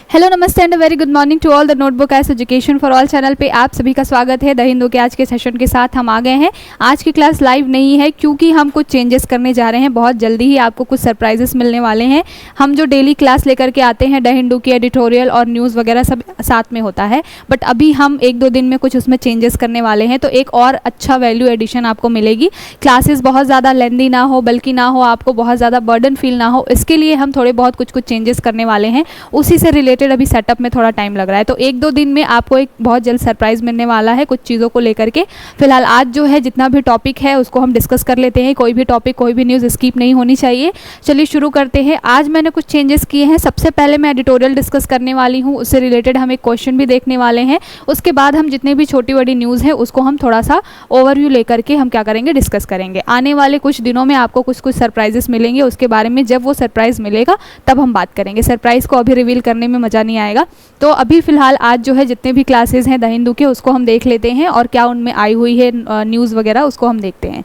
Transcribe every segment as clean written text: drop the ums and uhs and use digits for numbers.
Hello नमस्ते and very good morning to all the notebooks education for all channel पे आप सभी का स्वागत है। द हिंदू के आज के सेशन के साथ हम आ गए हैं। आज की क्लास लाइव नहीं है क्योंकि हम कुछ चेंजेस करने जा रहे हैं। बहुत जल्दी ही आपको कुछ सरप्राइजेस मिलने वाले हैं। हम जो डेली क्लास लेकर के आते हैं द हिंदू की एडिटोरियल और न्यूज़ वगैरह सब साथ में होता है, बट अभी हम 1-2 दिन में कुछ उसमें चेंजेस करने वाले हैं, तो एक और अच्छा वैल्यू एडिशन आपको मिलेगी। क्लासेस बहुत ज़्यादा लेंदी ना हो, बल्कि ना हो आपको बहुत ज़्यादा बर्डन फील ना हो, इसके लिए हम थोड़े बहुत कुछ चेंजेस करने वाले हैं। उसी से रिलेटेड अभी सेटअप में थोड़ा टाइम लग रहा है, तो 1-2 दिन में आपको एक बहुत जल्द सरप्राइज मिलने वाला है कुछ चीज़ों को लेकर के। फिलहाल आज जो है जितना भी टॉपिक है उसको हम डिस्कस कर लेते हैं। कोई भी टॉपिक, कोई भी न्यूज़ स्किप नहीं होनी चाहिए। चलिए शुरू करते हैं। आज मैंने कुछ चेंजेस किए हैं। सबसे पहले मैं एडिटोरियल डिस्कस करने वाली हूँ, उससे रिलेटेड हम एक क्वेश्चन भी देखने वाले हैं। उसके बाद हम जितने भी छोटी बड़ी न्यूज़ है उसको हम थोड़ा सा ओवरव्यू लेकर के हम क्या करेंगे, डिस्कस करेंगे। आने वाले कुछ दिनों में आपको कुछ सरप्राइजेस मिलेंगे, उसके बारे में जब वो सरप्राइज मिलेगा तब हम बात करेंगे। सरप्राइज को अभी रिवील करने में मज़ा नहीं आएगा। तो अभी फ़िलहाल आज जो है जितने भी क्लासेस हैं द हिंदू के उसको हम देख लेते हैं और क्या उनमें आई हुई है न्यूज़ वगैरह उसको हम देखते हैं।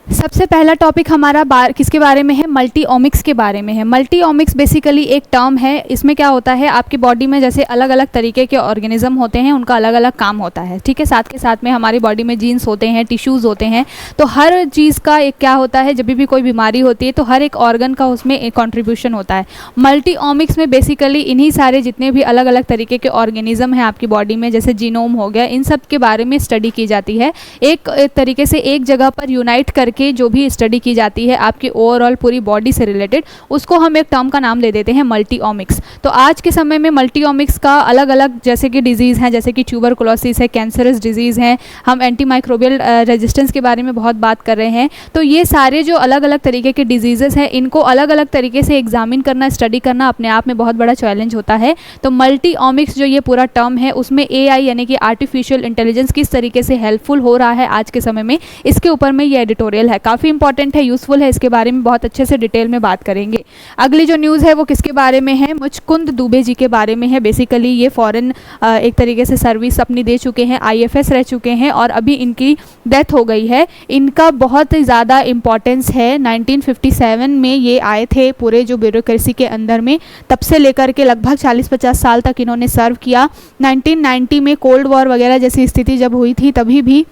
सबसे पहला टॉपिक हमारा किसके बारे में है, मल्टी ओमिक्स के बारे में है। मल्टी ओमिक्स बेसिकली एक टर्म है। इसमें क्या होता है, आपकी बॉडी में जैसे अलग अलग तरीके के ऑर्गेनिज्म होते हैं, उनका अलग अलग काम होता है, ठीक है। साथ के साथ में हमारी बॉडी में जीन्स होते हैं, टिश्यूज़ होते हैं, तो हर चीज़ का एक क्या होता है, जब भी कोई बीमारी होती है तो हर एक ऑर्गन का उसमें एक कॉन्ट्रीब्यूशन होता है। मल्टी ओमिक्स में बेसिकली इन्हीं सारे जितने भी अलग अलग तरीके के ऑर्गेनिज्म हैं आपकी बॉडी में, जैसे जीनोम हो गया, इन सब के बारे में स्टडी की जाती है। एक तरीके से एक जगह पर यूनाइट करके जो भी स्टडी की जाती है आपकी ओवरऑल पूरी बॉडी से रिलेटेड, उसको हम एक टर्म का नाम दे देते हैं मल्टी ओमिक्स। तो आज के समय में मल्टी ओमिक्स का अलग अलग जैसे कि डिजीज़ हैं, जैसे कि ट्यूबरकुलोसिस है, कैंसरस डिजीज़ हैं, हम एंटीमाइक्रोबियल रेजिस्टेंस के बारे में बहुत बात कर रहे हैं। तो ये सारे जो अलग अलग तरीके के डिजीज़ेस हैं, इनको अलग अलग तरीके से एग्जामिन करना, स्टडी करना अपने आप में बहुत बड़ा चैलेंज होता है। तो मल्टी ओमिक्स जो ये पूरा टर्म है, उसमें AI यानी कि आर्टिफिशियल इंटेलिजेंस किस तरीके से हेल्पफुल हो रहा है आज के समय में, इसके ऊपर में ये एडिटोरियल है। काफ़ी इंपॉर्टेंट है, यूजफुल है, इसके बारे में बहुत अच्छे से डिटेल में बात करेंगे। अगली जो न्यूज़ है वो किसके बारे में है, मुचकुंद दुबे जी के बारे में है। बेसिकली ये फॉरेन एक तरीके से सर्विस अपनी दे चुके हैं, IFS रह चुके हैं और अभी इनकी डेथ हो गई है। इनका बहुत ज़्यादा इम्पॉर्टेंस है। 1957 में ये आए थे पूरे जो ब्यूरोक्रेसी के अंदर में, तब से लेकर के लगभग 40-50 साल तक इन्होंने सर्व किया। 1990 में कोल्ड वॉर वगैरह जैसी स्थिति जब हुई थी, तभी भी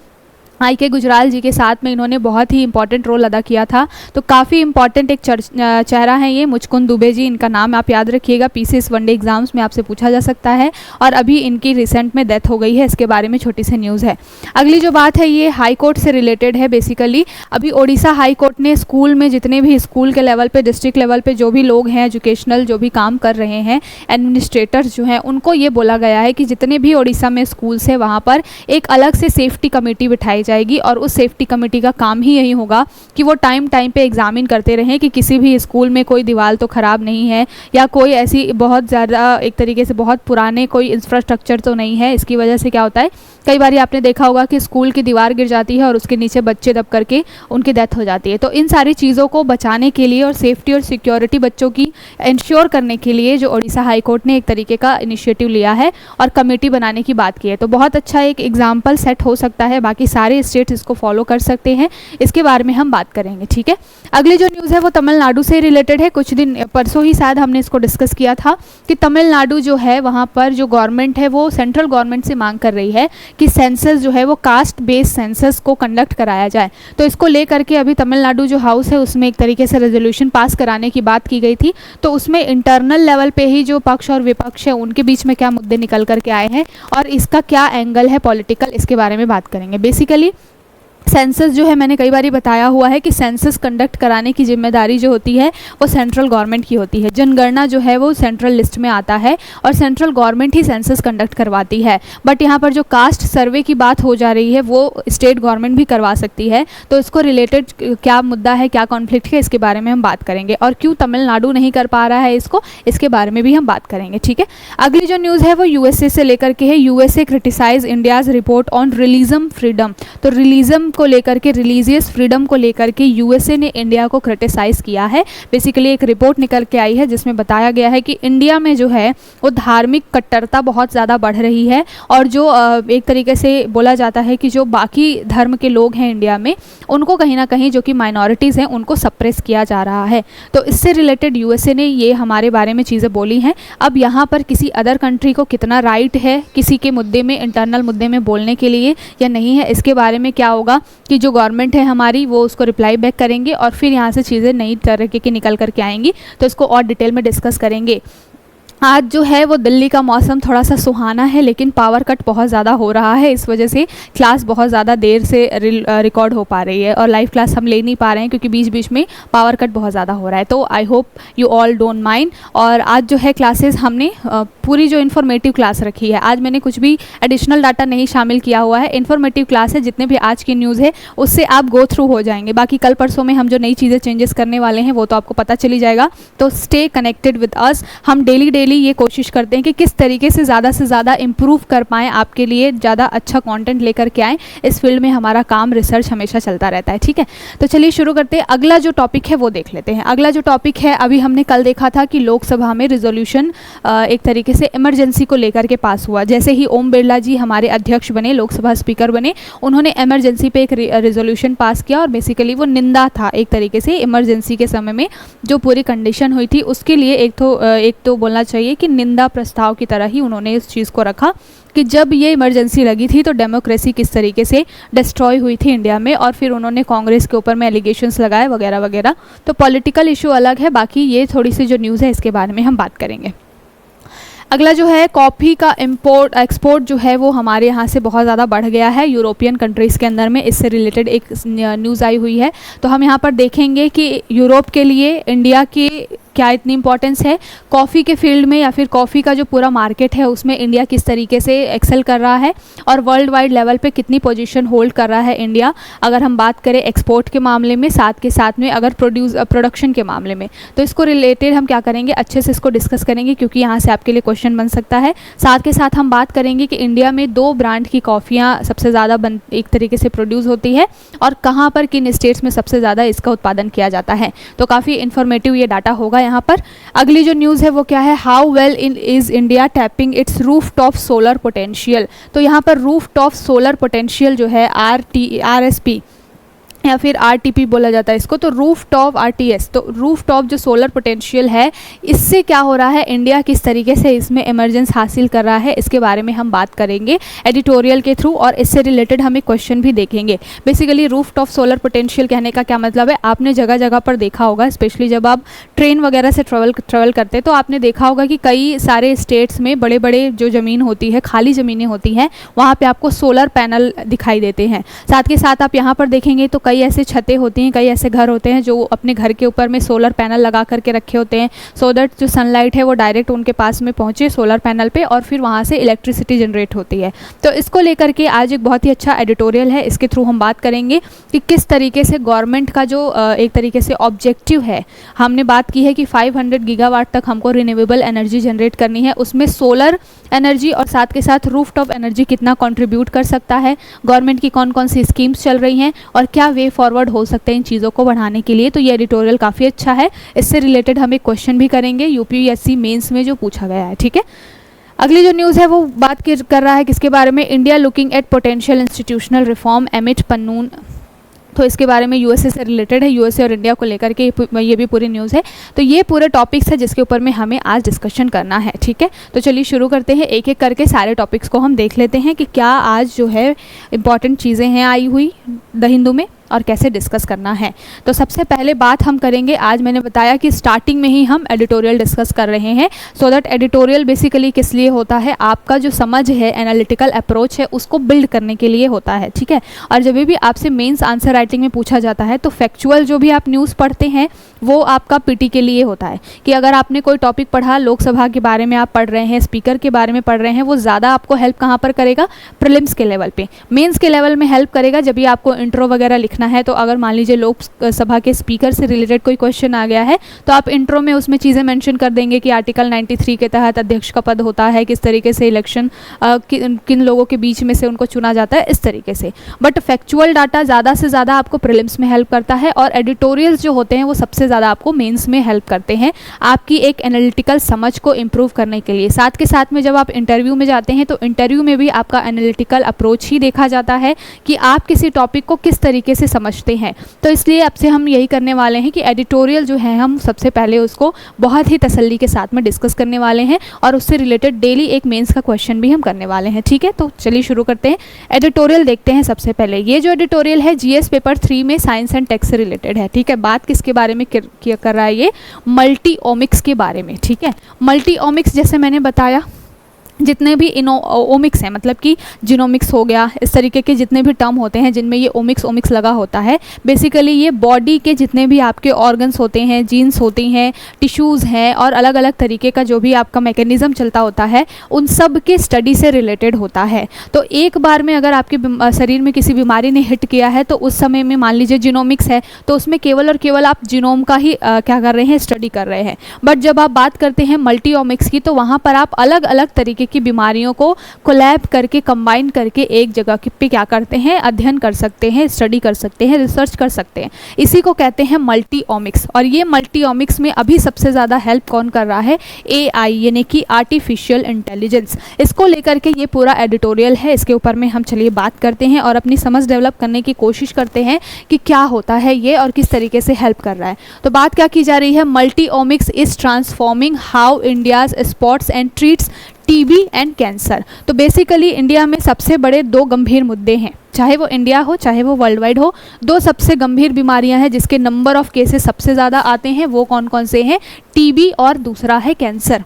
IK गुजराल जी के साथ में इन्होंने बहुत ही इंपॉर्टेंट रोल अदा किया था। तो काफ़ी इंपॉर्टेंट एक चेहरा है ये मुचकुंद दुबे जी। इनका नाम आप याद रखिएगा, PCS वनडे एग्जाम्स में आपसे पूछा जा सकता है। और अभी इनकी रिसेंट में डेथ हो गई है, इसके बारे में छोटी सी न्यूज़ है। अगली जो बात है ये हाई कोर्ट से रिलेटेड है। बेसिकली अभी ओडिशा हाई कोर्ट ने स्कूल में जितने भी स्कूल के लेवल पे, डिस्ट्रिक्ट लेवल पे जो भी लोग हैं, एजुकेशनल जो भी काम कर रहे हैं, एडमिनिस्ट्रेटर्स जो हैं, उनको ये बोला गया है कि जितने भी ओडिशा में स्कूल्स हैं वहाँ पर एक अलग से सेफ्टी कमेटी बिठाई जाएगी और उस सेफ्टी कमेटी का काम ही यही होगा कि वो टाइम पे एग्जामिन करते रहें कि किसी भी स्कूल में कोई दीवार तो ख़राब नहीं है या कोई ऐसी बहुत ज़्यादा एक तरीके से बहुत पुराने कोई इंफ्रास्ट्रक्चर तो नहीं है। इसकी वजह से क्या होता है, कई बार आपने देखा होगा कि स्कूल की दीवार गिर जाती है और उसके नीचे बच्चे दब करके उनकी डेथ हो जाती है। तो इन सारी चीज़ों को बचाने के लिए और सेफ्टी और सिक्योरिटी बच्चों की इंश्योर करने के लिए जो ओडिशा हाई कोर्ट ने एक तरीके का इनिशिएटिव लिया है और कमेटी बनाने की बात की है, तो बहुत अच्छा एक एग्जाम्पल सेट हो सकता है। बाकी सारे स्टेट्स इसको फॉलो कर सकते हैं, इसके बारे में हम बात करेंगे, ठीक है। अगली जो न्यूज़ है वो तमिलनाडु से रिलेटेड है। कुछ दिन परसों ही शायद हमने इसको डिस्कस किया था कि तमिलनाडु जो है वहाँ पर जो गवर्नमेंट है वो सेंट्रल गवर्नमेंट से मांग कर रही है कि सेंसस जो है वो कास्ट बेस्ड सेंसस को कंडक्ट कराया जाए। तो इसको लेकर के अभी तमिलनाडु जो हाउस है उसमें एक तरीके से रेजोल्यूशन पास कराने की बात की गई थी। तो उसमें इंटरनल लेवल पे ही जो पक्ष और विपक्ष है उनके बीच में क्या मुद्दे निकल करके आए हैं और इसका क्या एंगल है पॉलिटिकल, इसके बारे में बात करेंगे। बेसिकली सेंसस जो है, मैंने कई बार बताया हुआ है कि सेंसस कंडक्ट कराने की जिम्मेदारी जो होती है वो सेंट्रल गवर्नमेंट की होती है। जनगणना जो है वो सेंट्रल लिस्ट में आता है और सेंट्रल गवर्नमेंट ही सेंसस कंडक्ट करवाती है। बट यहाँ पर जो कास्ट सर्वे की बात हो जा रही है वो स्टेट गवर्नमेंट भी करवा सकती है। तो इसको रिलेटेड क्या मुद्दा है, क्या कॉन्फ्लिक्ट है, इसके बारे में हम बात करेंगे और क्यों तमिलनाडु नहीं कर पा रहा है इसको, इसके बारे में भी हम बात करेंगे, ठीक है। अगली जो न्यूज़ है वो USA से लेकर के है। USA criticize India's report on religious freedom. तो रिलीजम को लेकर के, रिलीजियस फ्रीडम को लेकर के यूएसए ने इंडिया को क्रिटिसाइज़ किया है। बेसिकली एक रिपोर्ट निकल के आई है जिसमें बताया गया है कि इंडिया में जो है वो धार्मिक कट्टरता बहुत ज़्यादा बढ़ रही है, और जो एक तरीके से बोला जाता है कि जो बाकी धर्म के लोग हैं इंडिया में, उनको कहीं ना कहीं, जो कि माइनॉरिटीज़ हैं, उनको सप्रेस किया जा रहा है। तो इससे रिलेटेड यूएसए ने ये हमारे बारे में चीज़ें बोली हैं। अब यहाँ पर किसी अदर कंट्री को कितना राइट है किसी के मुद्दे में, इंटरनल मुद्दे में बोलने के लिए या नहीं है, इसके बारे में क्या होगा कि जो गवर्नमेंट है हमारी वो उसको रिप्लाई बैक करेंगे और फिर यहाँ से चीज़ें नई तरीके की निकल करके आएंगी। तो इसको और डिटेल में डिस्कस करेंगे। आज जो है वो दिल्ली का मौसम थोड़ा सा सुहाना है, लेकिन पावर कट बहुत ज़्यादा हो रहा है, इस वजह से क्लास बहुत ज़्यादा देर से रिकॉर्ड हो पा रही है और लाइव क्लास हम ले नहीं पा रहे हैं क्योंकि बीच बीच में पावर कट बहुत ज़्यादा हो रहा है। तो I hope you all don't mind. और आज जो है क्लासेस हमने पूरी जो इन्फॉर्मेटिव क्लास रखी है, आज मैंने कुछ भी एडिशनल डाटा नहीं शामिल किया हुआ है, इन्फॉर्मेटिव क्लास है। जितने भी आज की न्यूज़ है उससे आप गो थ्रू हो जाएंगे। बाकी कल परसों में हम जो नई चीज़ें चेंजेस करने वाले हैं वो तो आपको पता चली जाएगा। तो स्टे कनेक्टेड विद अस। हम डेली ये कोशिश करते हैं कि किस तरीके से ज़्यादा इम्प्रूव कर पाएँ, आपके लिए ज़्यादा अच्छा कंटेंट लेकर के आएँ। इस फील्ड में हमारा काम, रिसर्च हमेशा चलता रहता है। ठीक है, तो चलिए शुरू करते हैं। अगला जो टॉपिक है वो देख लेते हैं। अगला जो टॉपिक है, अभी हमने कल देखा था कि लोकसभा में रिजोल्यूशन एक तरीके से इमरजेंसी को लेकर के पास हुआ। जैसे ही ओम बिरला जी हमारे अध्यक्ष बने, लोकसभा स्पीकर बने, उन्होंने इमरजेंसी पे एक रिजोल्यूशन पास किया और बेसिकली वो निंदा था एक तरीके से इमरजेंसी के समय में जो पूरी कंडीशन हुई थी उसके लिए। एक तो बोलना चाहिए कि निंदा प्रस्ताव की तरह ही उन्होंने इस चीज़ को रखा कि जब ये इमरजेंसी लगी थी तो डेमोक्रेसी किस तरीके से डिस्ट्रॉय हुई थी इंडिया में, और फिर उन्होंने कांग्रेस के ऊपर में एलिगेशंस लगाए वगैरह वगैरह। तो पॉलिटिकल इशू अलग है, बाकी ये थोड़ी सी जो न्यूज़ है इसके बारे में हम बात करेंगे। अगला जो है, कॉफ़ी का इम्पोर्ट एक्सपोर्ट जो है वो हमारे यहाँ से बहुत ज़्यादा बढ़ गया है यूरोपियन कंट्रीज़ के अंदर में। इससे रिलेटेड एक न्यूज़ आई हुई है, तो हम यहाँ पर देखेंगे कि यूरोप के लिए इंडिया की क्या इतनी इंपॉर्टेंस है कॉफ़ी के फील्ड में, या फिर कॉफ़ी का जो पूरा मार्केट है उसमें इंडिया किस तरीके से एक्सेल कर रहा है और वर्ल्ड वाइड लेवल पे कितनी पोजीशन होल्ड कर रहा है इंडिया, अगर हम बात करें एक्सपोर्ट के मामले में, साथ के साथ में अगर प्रोडक्शन के मामले में। तो इसको रिलेटेड हम क्या करेंगे, अच्छे से इसको डिस्कस करेंगे क्योंकि यहाँ से आपके लिए क्वेश्चन बन सकता है। साथ के साथ हम बात करेंगे कि इंडिया में 2 ब्रांड की कॉफ़ियाँ सबसे ज़्यादा एक तरीके से प्रोड्यूस होती है और कहाँ पर, किन स्टेट्स में सबसे ज़्यादा इसका उत्पादन किया जाता है। तो काफ़ी इन्फॉर्मेटिव ये डाटा होगा यहाँ पर। अगली जो न्यूज़ है वो क्या है, how well is India tapping it's roof top solar potential. तो यहाँ पर रूफ टॉप सोलर पोटेंशियल जो है RSP या फिर RTP बोला जाता है इसको, तो रूफ टॉप RTS, तो रूफ टॉप जो सोलर पोटेंशियल है, इससे क्या हो रहा है, इंडिया किस तरीके से इसमें इमरजेंस हासिल कर रहा है, इसके बारे में हम बात करेंगे एडिटोरियल के थ्रू, और इससे रिलेटेड हम एक क्वेश्चन भी देखेंगे। Basically roof top solar potential कहने का क्या मतलब है, आपने जगह जगह पर देखा होगा, स्पेशली जब आप ट्रेन वगैरह से ट्रेवल करते हैं तो आपने देखा होगा कि कई सारे स्टेट्स में बड़े बड़े जो ज़मीन होती है, खाली ज़मीनें होती हैं, वहाँ पर आपको सोलर पैनल दिखाई देते हैं। साथ के साथ आप यहाँ पर देखेंगे तो कई ऐसे छतें होती हैं, कई ऐसे घर होते हैं जो अपने घर के ऊपर में सोलर पैनल लगा करके रखे होते हैं, सो दैट जो सनलाइट है वो डायरेक्ट उनके पास में पहुंचे सोलर पैनल पे और फिर वहां से इलेक्ट्रिसिटी जनरेट होती है। तो इसको लेकर के आज एक बहुत ही अच्छा एडिटोरियल है, इसके थ्रू हम बात करेंगे कि किस तरीके से गवर्नमेंट का जो एक तरीके से ऑब्जेक्टिव है, हमने बात की है कि 500 गीगावाट तक हमको रिन्यूएबल एनर्जी जनरेट करनी है, उसमें सोलर एनर्जी और साथ के साथ रूफ टॉप एनर्जी कितना कंट्रीब्यूट कर सकता है, गवर्नमेंट की कौन कौन सी स्कीम्स चल रही हैं और क्या वे फॉरवर्ड हो सकते हैं इन चीज़ों को बढ़ाने के लिए। तो ये एडिटोरियल काफ़ी अच्छा है, इससे रिलेटेड हम एक क्वेश्चन भी करेंगे UPSC मेंस में जो पूछा गया है। ठीक है, अगली जो न्यूज़ है वो बात कर रहा है किसके बारे में, India looking at potential institutional reform emit Pannun. तो इसके बारे में USA से रिलेटेड है, USA और इंडिया को लेकर के ये भी पूरी न्यूज़ है। तो ये पूरे टॉपिक्स है जिसके ऊपर में हमें आज डिस्कशन करना है। ठीक है, तो चलिए शुरू करते हैं, एक एक करके सारे टॉपिक्स को हम देख लेते हैं कि क्या आज जो है इंपॉर्टेंट चीज़ें हैं आई हुई द हिंदू में और कैसे डिस्कस करना है। तो सबसे पहले बात हम करेंगे, आज मैंने बताया कि स्टार्टिंग में ही हम एडिटोरियल डिस्कस कर रहे हैं, सो दैट एडिटोरियल बेसिकली किस लिए होता है, आपका जो समझ है, एनालिटिकल अप्रोच है, उसको बिल्ड करने के लिए होता है। ठीक है, और जब भी आपसे मेंस आंसर राइटिंग में पूछा जाता है तो फैक्चुअल जो भी आप न्यूज़ पढ़ते हैं वो आपका PT के लिए होता है, कि अगर आपने कोई टॉपिक पढ़ा, लोकसभा के बारे में आप पढ़ रहे हैं, स्पीकर के बारे में पढ़ रहे हैं, वो ज़्यादा आपको हेल्प कहाँ पर करेगा, प्रीलिम्स के लेवल पे। मेंस के लेवल में हेल्प करेगा जब भी आपको इंट्रो वगैरह लिखना लिखना है, तो अगर मान लीजिए लोकसभा के स्पीकर से रिलेटेड कोई क्वेश्चन आ गया है तो आप इंट्रो में उसमें चीज़ें मेंशन कर देंगे कि आर्टिकल 93 के तहत अध्यक्ष का पद होता है, किस तरीके से इलेक्शन किन लोगों के बीच में से उनको चुना जाता है, इस तरीके से। बट फैक्चुअल डाटा ज़्यादा से ज़्यादा आपको प्रीलिम्स में हेल्प करता है, और एडिटोरियल्स जो होते हैं वो सबसे ज़्यादा आपको मेंस में हेल्प करते हैं आपकी एक एनालिटिकल समझ को इम्प्रूव करने के लिए। साथ के साथ में जब आप इंटरव्यू में जाते हैं तो इंटरव्यू में भी आपका एनालिटिकल अप्रोच ही देखा जाता है कि आप किसी टॉपिक को किस तरीके से समझते हैं। तो इसलिए अब से हम यही करने वाले हैं कि एडिटोरियल जो है हम सबसे पहले उसको बहुत ही तसल्ली के साथ में डिस्कस करने वाले हैं, और उससे रिलेटेड डेली एक मेंस का क्वेश्चन भी हम करने वाले हैं। ठीक है, तो चलिए शुरू करते हैं। एडिटोरियल देखते हैं सबसे पहले। ये जो एडिटोरियल है जीएस पेपर 3 में साइंस एंड टेक से रिलेटेड है। ठीक है, बात किसके बारे में कर रहा है, ये मल्टीओमिक्स के बारे में। ठीक है, मल्टीओमिक्स जैसे मैंने बताया जितने भी ओमिक्स हैं, मतलब कि जीनोमिक्स हो गया, इस तरीके के जितने भी टर्म होते हैं जिनमें ये ओमिक्स लगा होता है, बेसिकली ये बॉडी के जितने भी आपके ऑर्गन्स होते हैं, जीन्स होती हैं, टिश्यूज़ हैं, और अलग अलग तरीके का जो भी आपका मैकेनिज़्म चलता होता है उन सब के स्टडी से रिलेटेड होता है। तो एक बार में अगर आपके शरीर में किसी बीमारी ने हिट किया है तो उस समय में मान लीजिए जीनोमिक्स है तो उसमें केवल और केवल आप जीनोम का ही क्या कर रहे हैं, स्टडी कर रहे हैं। बट जब आप बात करते हैं मल्टीओमिक्स की तो वहाँ पर आप अलग अलग तरीके की बीमारियों को कोलैब करके, कंबाइन करके एक जगह पे क्या करते हैं, अध्ययन कर सकते हैं, स्टडी कर सकते हैं, रिसर्च कर सकते हैं। इसी को कहते हैं मल्टीओमिक्स। और ये मल्टीओमिक्स में अभी सबसे ज़्यादा हेल्प कौन कर रहा है, AI यानी कि आर्टिफिशियल इंटेलिजेंस। इसको लेकर के ये पूरा एडिटोरियल है, इसके ऊपर में हम चलिए बात करते हैं और अपनी समझ डेवलप करने की कोशिश करते हैं कि क्या होता है ये और किस तरीके से हेल्प कर रहा है। तो बात क्या की जा रही है, multiomics is transforming how India's spots and treats TB and cancer. तो बेसिकली इंडिया में सबसे बड़े दो गंभीर मुद्दे हैं, चाहे वो इंडिया हो चाहे वो वर्ल्ड वाइड हो, दो सबसे गंभीर बीमारियां हैं जिसके नंबर ऑफ केसेस सबसे ज़्यादा आते हैं, वो कौन कौन से हैं, टीबी और दूसरा है कैंसर।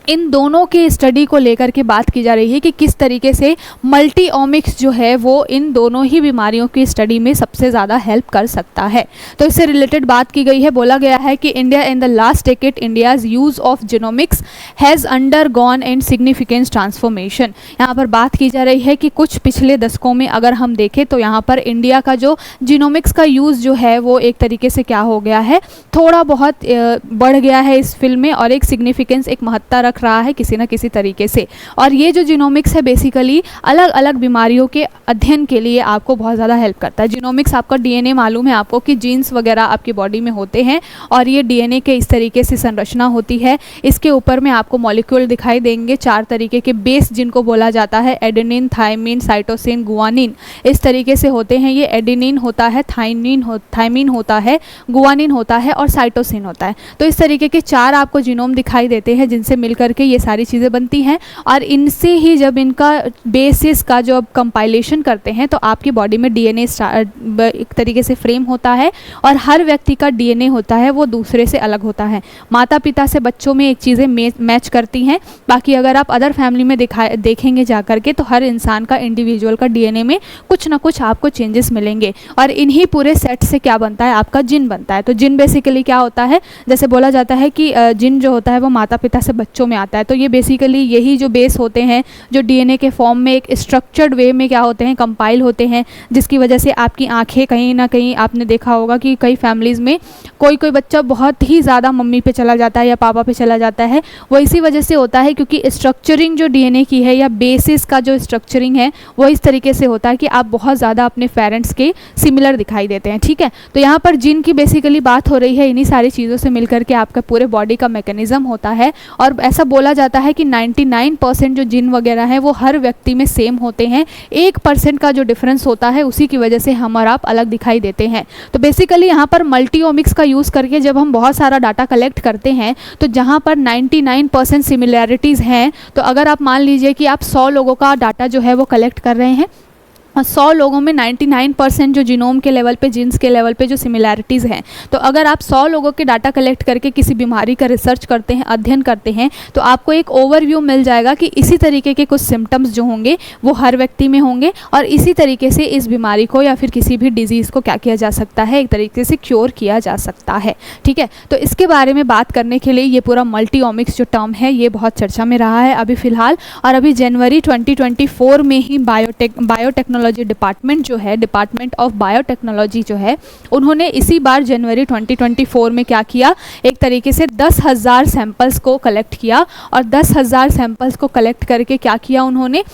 इन दोनों के स्टडी को लेकर के बात की जा रही है कि किस तरीके से मल्टीओमिक्स जो है वो इन दोनों ही बीमारियों की स्टडी में सबसे ज़्यादा हेल्प कर सकता है। तो इससे रिलेटेड बात की गई है, बोला गया है कि India in the last decade India's use of genomics has undergone and significant transformation. यहाँ पर बात की जा रही है कि कुछ पिछले दशकों में अगर हम देखें तो यहाँ पर इंडिया का जो जीनोमिक्स का यूज़ जो है वो एक तरीके से क्या हो गया है, थोड़ा बहुत बढ़ गया है इस फील्ड में, और एक सिग्निफिकेंस, एक महत्ता रख रहा है किसी न किसी तरीके से। और ये जो जीनोमिक्स है बेसिकली अलग अलग बीमारियों के अध्ययन के लिए आपको बहुत ज़्यादा हेल्प करता है। जीनोमिक्स आपका DNA मालूम है आपको कि जीन्स वगैरह आपकी बॉडी में होते हैं और ये DNA के इस तरीके से संरचना होती है। इसके ऊपर में आपको मॉलिक्यूल दिखाई देंगे, 4 तरीके के बेस जिनको बोला जाता है, एडेनिन, थायमिन, साइटोसिन, गुआनिन, इस तरीके से होते हैं। ये एडेनिन होता है, थायमिन होता है, गुआनिन होता है और साइटोसिन होता है। तो इस तरीके के 4 आपको जीनोम दिखाई देते हैं जिनसे मिलकर के ये सारी चीज़ें बनती हैं, और इनसे ही जब इनका बेसिस का जो कंपाइलेशन करते हैं तो आपकी बॉडी में DNA एक तरीके से फ्रेम होता है, और हर व्यक्ति का DNA होता है वो दूसरे से अलग होता है। माता पिता से बच्चों में एक चीज़ें मैच करती हैं, बाकी अगर आप अदर फैमिली में देखेंगे जा करके तो हर इंसान का, इंडिविजुअल का DNA में कुछ ना कुछ आपको चेंजेस मिलेंगे, और इन्हीं पूरे सेट से क्या बनता है, आपका जिन बनता है। तो जिन बेसिकली क्या होता है, जैसे बोला जाता है कि जिन जो होता है वो माता पिता से बच्चों में आता है। तो ये बेसिकली यही जो बेस होते हैं जो DNA के फॉर्म में एक स्ट्रक्चर्ड वे में क्या होते हैं, कंपाइल होते हैं, जिसकी वजह से आपकी आंखें, कहीं ना कहीं आपने देखा होगा कि कई फैमिलीज़ में कोई बच्चा बहुत ही ज़्यादा मम्मी पे चला जाता है या पापा पे चला जाता है, वो इसी वजह से होता है क्योंकि स्ट्रक्चरिंग जो DNA की है या बेसिस का जो स्ट्रक्चरिंग है वो इस तरीके से होता है कि आप बहुत ज़्यादा अपने पेरेंट्स के सिमिलर दिखाई देते हैं। ठीक है, तो यहाँ पर जिन की बेसिकली बात हो रही है, इन्हीं सारी चीज़ों से मिलकर के आपका पूरे बॉडी का मैकेनिज्म होता है, और ऐसा बोला जाता है कि 99% जो जिन वगैरह हैं वो हर व्यक्ति में सेम होते हैं, 1% का जो डिफरेंस होता है उसी की वजह से हम और आप अलग दिखाई देते हैं। तो बेसिकली यहाँ पर मल्टीओमिक्स का यूज़ करके जब हम बहुत सारा डाटा कलेक्ट करते हैं तो जहाँ पर 99% सिमिलैरिटीज़ हैं, तो अगर आप मान लीजिए कि आप 100 लोगों का डाटा जो है वो कलेक्ट कर रहे हैं, 100 लोगों में 99% जो जीनोम के लेवल पे, जीन्स के लेवल पे जो सिमिलैरिटीज़ हैं, तो अगर आप 100 लोगों के डाटा कलेक्ट करके किसी बीमारी का रिसर्च करते हैं, अध्ययन करते हैं, तो आपको एक ओवरव्यू मिल जाएगा कि इसी तरीके के कुछ सिम्टम्स जो होंगे वो हर व्यक्ति में होंगे, और इसी तरीके से इस बीमारी को या फिर किसी भी डिजीज़ को क्या किया जा सकता है, एक तरीके से क्योर किया जा सकता है। ठीक है, तो इसके बारे में बात करने के लिए ये पूरा मल्टीओमिक्स जो टर्म है ये बहुत चर्चा में रहा है अभी फ़िलहाल, और अभी जनवरी 2024 में ही बायोटेक्नोलॉजी बायोटेक्नोलॉजी डिपार्टमेंट जो है, डिपार्टमेंट ऑफ बायोटेक्नोलॉजी जो है, उन्होंने इसी बार जनवरी 2024 में क्या किया, एक तरीके से 10,000 सैंपल्स को कलेक्ट किया और 10,000 सैंपल्स को कलेक्ट करके क्या किया उन्होंने,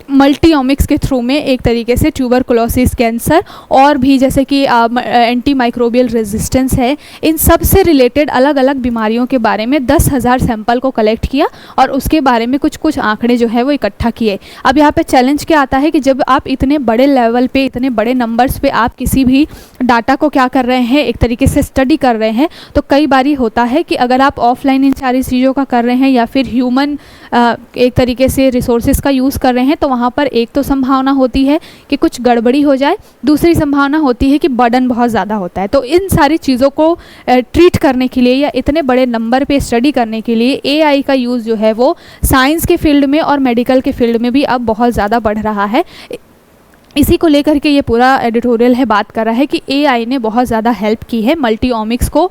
मल्टीओमिक्स के थ्रू में एक तरीके से ट्यूबरकुलोसिस, कैंसर और भी जैसे कि एंटी माइक्रोबियल रेजिस्टेंस है, इन सब से रिलेटेड अलग अलग बीमारियों के बारे में 10,000 सैंपल को कलेक्ट किया और उसके बारे में कुछ आंकड़े जो है वो इकट्ठा किए। अब यहाँ पे चैलेंज क्या आता है कि जब आप इतने बड़े लेवल पे, इतने बड़े नंबर्स पे आप किसी भी डाटा को क्या कर रहे हैं, एक तरीके से स्टडी कर रहे हैं, तो कई बारी होता है कि अगर आप ऑफलाइन इन सारी चीज़ों का कर रहे हैं या फिर ह्यूमन एक तरीके से रिसोर्सेज का यूज़ कर रहे हैं, तो वहाँ पर एक तो संभावना होती है कि कुछ गड़बड़ी हो जाए, दूसरी संभावना होती है कि बर्डन बहुत ज़्यादा होता है। तो इन सारी चीज़ों को ट्रीट करने के लिए या इतने बड़े नंबर पे स्टडी करने के लिए एआई का यूज़ जो है वो साइंस के फील्ड में और मेडिकल के फील्ड में भी अब बहुत ज़्यादा बढ़ रहा है। इसी को लेकर के ये पूरा एडिटोरियल है बात कर रहा है कि एआई ने बहुत ज़्यादा हेल्प की है मल्टीओमिक्स को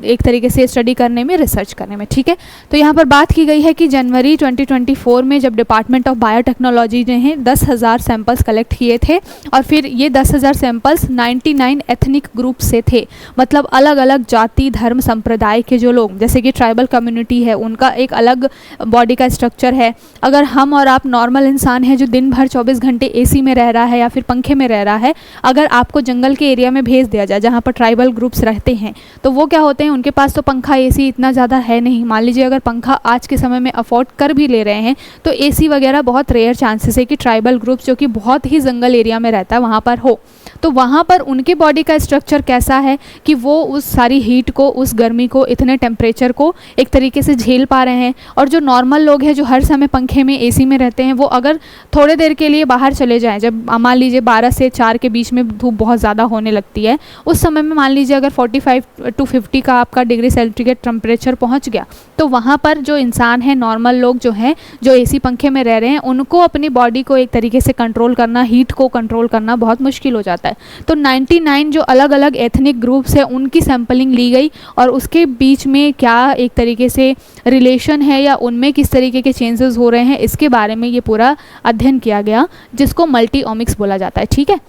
एक तरीके से स्टडी करने में, रिसर्च करने में। ठीक है, तो यहाँ पर बात की गई है कि जनवरी 2024 में जब डिपार्टमेंट ऑफ बायोटेक्नोलॉजी ने 10,000 सैंपल्स कलेक्ट किए थे और फिर ये 10,000 सैंपल्स 99 एथनिक ग्रुप से थे, मतलब अलग अलग जाति, धर्म, संप्रदाय के जो लोग, जैसे कि ट्राइबल कम्युनिटी है, उनका एक अलग बॉडी का स्ट्रक्चर है। अगर हम और आप नॉर्मल इंसान हैं जो दिन भर 24 घंटे एसी में रह रहा है या फिर पंखे में रह रहा है, अगर आपको जंगल के एरिया में भेज दिया जाए जहाँ पर ट्राइबल ग्रुप्स रहते हैं, तो वो क्या होते हैं, उनके पास तो पंखा एसी इतना ज़्यादा है नहीं। मान लीजिए अगर पंखा आज के समय में अफोर्ड कर भी ले रहे हैं तो एसी वगैरह बहुत रेयर चांसेस है कि ट्राइबल ग्रुप्स जो कि बहुत ही जंगल एरिया में रहता है वहाँ पर हो। तो वहाँ पर उनके बॉडी का स्ट्रक्चर कैसा है कि वो उस सारी हीट को, उस गर्मी को, इतने टेम्परेचर को एक तरीके से झेल पा रहे हैं। और जो नॉर्मल लोग हैं जो हर समय पंखे में, एसी में रहते हैं, वो अगर थोड़े देर के लिए बाहर चले जाएं, जब मान लीजिए 12 से 4 के बीच में धूप बहुत ज़्यादा होने लगती है, उस समय में मान लीजिए अगर 45 to 50 का आपका डिग्री सेंटीग्रेड टेम्परेचर पहुँच गया, तो वहाँ पर जो इंसान है, नॉर्मल लोग जो हैं, जो एसी पंखे में रह रहे हैं, उनको अपनी बॉडी को एक तरीके से कंट्रोल करना, हीट को कंट्रोल करना बहुत मुश्किल हो जाता है। तो 99 जो अलग अलग एथनिक ग्रुप्स है उनकी सैंपलिंग ली गई और उसके बीच में क्या एक तरीके से रिलेशन है या उनमें किस तरीके के चेंजेस हो रहे हैं, इसके बारे में ये पूरा अध्ययन किया गया, जिसको मल्टीओमिक्स बोला जाता है। ठीक है,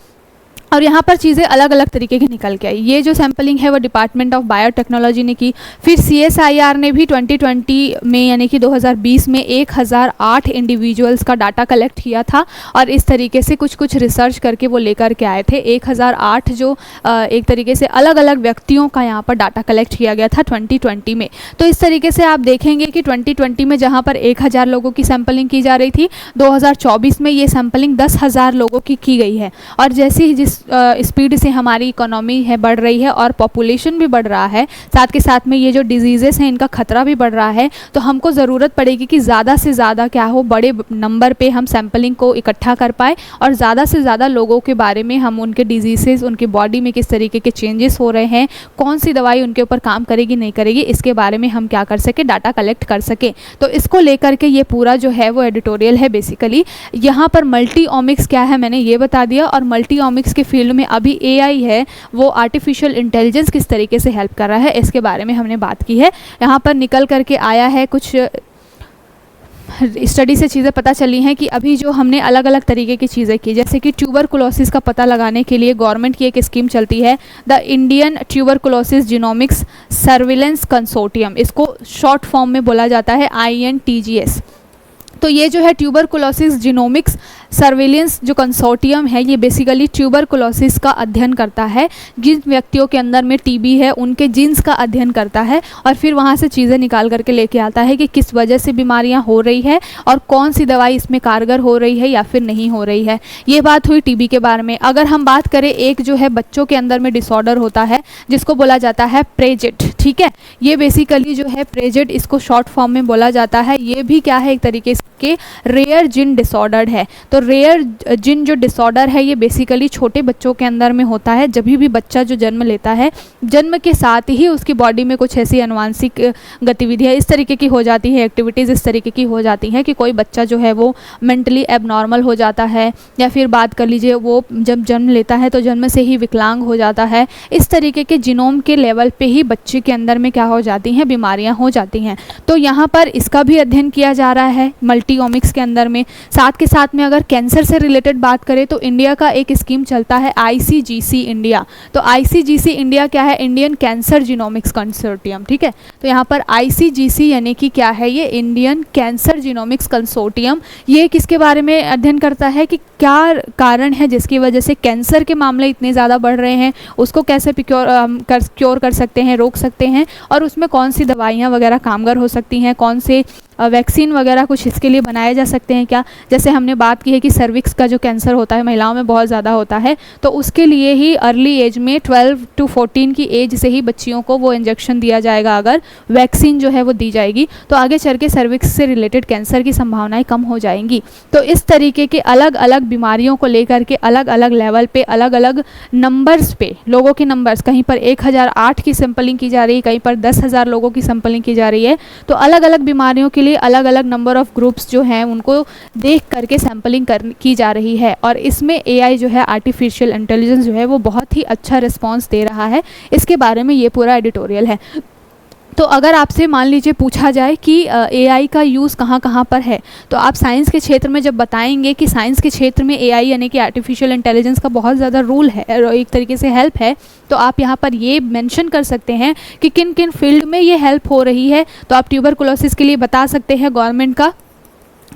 और यहाँ पर चीज़ें अलग अलग तरीके की निकल के आई। ये जो सैम्पलिंग है वो डिपार्टमेंट ऑफ बायोटेक्नोलॉजी ने की। फिर CSIR ने भी 2020 में यानी कि 2020 में 1008 इंडिविजुअल्स का डाटा कलेक्ट किया था और इस तरीके से कुछ रिसर्च करके वो लेकर के आए थे। 1008 जो एक तरीके से अलग अलग व्यक्तियों का यहाँ पर डाटा कलेक्ट किया गया था 2020 में। तो इस तरीके से आप देखेंगे कि 2020 में जहाँ पर 1000 लोगों की सैम्पलिंग की जा रही थी, 2024 में ये सैम्पलिंग 10,000 लोगों की गई है। और जैसे ही जिस स्पीड से हमारी इकोनॉमी है बढ़ रही है और पॉपुलेशन भी बढ़ रहा है, साथ के साथ में ये जो डिजीज़ेस हैं इनका खतरा भी बढ़ रहा है, तो हमको ज़रूरत पड़ेगी कि ज़्यादा से ज़्यादा क्या हो, बड़े नंबर पे हम सैम्पलिंग को इकट्ठा कर पाए और ज़्यादा से ज़्यादा लोगों के बारे में हम उनके डिजीज़ेस, उनकी बॉडी में किस तरीके के चेंजेस हो रहे हैं, कौन सी दवाई उनके ऊपर काम करेगी नहीं करेगी, इसके बारे में हम क्या कर सके, डाटा कलेक्ट कर सके। तो इसको लेकर के ये पूरा जो है वो एडिटोरियल है। बेसिकली यहाँ पर मल्टीओमिक्स क्या है मैंने ये बता दिया, और मल्टीओमिक्स के फील्ड में अभी एआई है वो आर्टिफिशियल इंटेलिजेंस किस तरीके से हेल्प कर रहा है, इसके बारे में हमने बात की है। यहाँ पर निकल करके आया है, कुछ स्टडी से चीज़ें पता चली हैं कि अभी जो हमने अलग अलग तरीके की चीज़ें की, जैसे कि ट्यूबरकुलोसिस का पता लगाने के लिए गवर्नमेंट की एक स्कीम चलती है, the Indian tuberculosis genomics surveillance consortium, इसको शॉर्ट फॉर्म में बोला जाता है INTGS। तो ये जो है ट्यूबरकुलोसिस जीनोमिक्स सर्विलेंस जो कंसोर्टियम है, ये बेसिकली ट्यूबरकुलोसिस का अध्ययन करता है। जिन व्यक्तियों के अंदर में टीबी है उनके जीन्स का अध्ययन करता है और फिर वहाँ से चीज़ें निकाल करके लेके आता है कि किस वजह से बीमारियाँ हो रही है और कौन सी दवाई इसमें कारगर हो रही है या फिर नहीं हो रही है। ये बात हुई टीबी के बारे में। अगर हम बात करें, एक जो है बच्चों के अंदर में डिसऑर्डर होता है जिसको बोला जाता है प्रेजेट। ठीक है, ये बेसिकली जो है प्रेजेट, इसको शॉर्ट फॉर्म में बोला जाता है। ये भी क्या है, एक तरीके के रेयर जिन डिसऑर्डर है। तो रेयर जिन जो डिसऑर्डर है ये बेसिकली छोटे बच्चों के अंदर में होता है। जब भी बच्चा जो जन्म लेता है, जन्म के साथ ही उसकी बॉडी में कुछ ऐसी अनुवांशिक गतिविधियाँ इस तरीके की हो जाती है, एक्टिविटीज़ इस तरीके की हो जाती हैं कि कोई बच्चा जो है वो मेंटली एबनॉर्मल हो जाता है, या फिर बात कर लीजिए वो जब जन्म लेता है तो जन्म से ही विकलांग हो जाता है। इस तरीके के जीनोम के लेवल पे ही बच्चे के अंदर में क्या हो जाती हैं, बीमारियाँ हो जाती हैं। तो यहाँ पर इसका भी अध्ययन किया जा रहा है मल्टीओमिक्स के अंदर में। साथ के साथ में अगर कैंसर से रिलेटेड बात करें तो इंडिया का एक स्कीम चलता है ICGC इंडिया। तो ICGC इंडिया क्या है? इंडियन कैंसर जीनोमिक्स कंसोर्टियम, ठीक है। तो यहाँ पर ICGC यानी कि क्या है? ये इंडियन कैंसर जीनोमिक्स कंसोर्टियम, ये किसके बारे में अध्ययन करता है कि क्या कारण है जिसकी वजह से कैंसर के मामले इतने ज़्यादा बढ़ रहे हैं, उसको कैसे क्योर कर सकते हैं, रोक सकते हैं, और उसमें कौन सी दवाइयाँ वगैरह कामगार हो सकती हैं, कौन से वैक्सीन वगैरह कुछ इसके लिए बनाए जा सकते हैं क्या। जैसे हमने बात की है कि सर्विक्स का जो कैंसर होता है महिलाओं में बहुत ज़्यादा होता है, तो उसके लिए ही अर्ली एज में 12 to 14 की एज से ही बच्चियों को वो इंजेक्शन दिया जाएगा, अगर वैक्सीन जो है वो दी जाएगी तो आगे चल के सर्विक्स से रिलेटेड कैंसर की संभावनाएं कम हो जाएंगी। तो इस तरीके के अलग अलग बीमारियों को लेकर के अलग अलग लेवल पे, अलग अलग नंबर्स पे, लोगों के नंबर्स, कहीं पर 1008 की सैंपलिंग की जा रही है, कहीं पर 10,000 लोगों की सैंपलिंग की जा रही है। तो अलग अलग बीमारियों के लिए अलग अलग नंबर ऑफ ग्रुप्स जो हैं उनको देख करके सैंपलिंग की जा रही है, और इसमें AI जो है, आर्टिफिशियल इंटेलिजेंस जो है वो बहुत ही अच्छा रिस्पॉन्स दे रहा है। इसके बारे में ये पूरा एडिटोरियल है। तो अगर आपसे मान लीजिए पूछा जाए कि AI का यूज़ कहाँ कहाँ पर है, तो आप साइंस के क्षेत्र में जब बताएंगे कि साइंस के क्षेत्र में AI यानी कि आर्टिफिशियल इंटेलिजेंस का बहुत ज़्यादा रोल है, एक तरीके से हेल्प है, तो आप यहाँ पर ये मेंशन कर सकते हैं कि किन किन फील्ड में ये हेल्प हो रही है। तो आप ट्यूबरकुलोसिस के लिए बता सकते हैं गवर्नमेंट का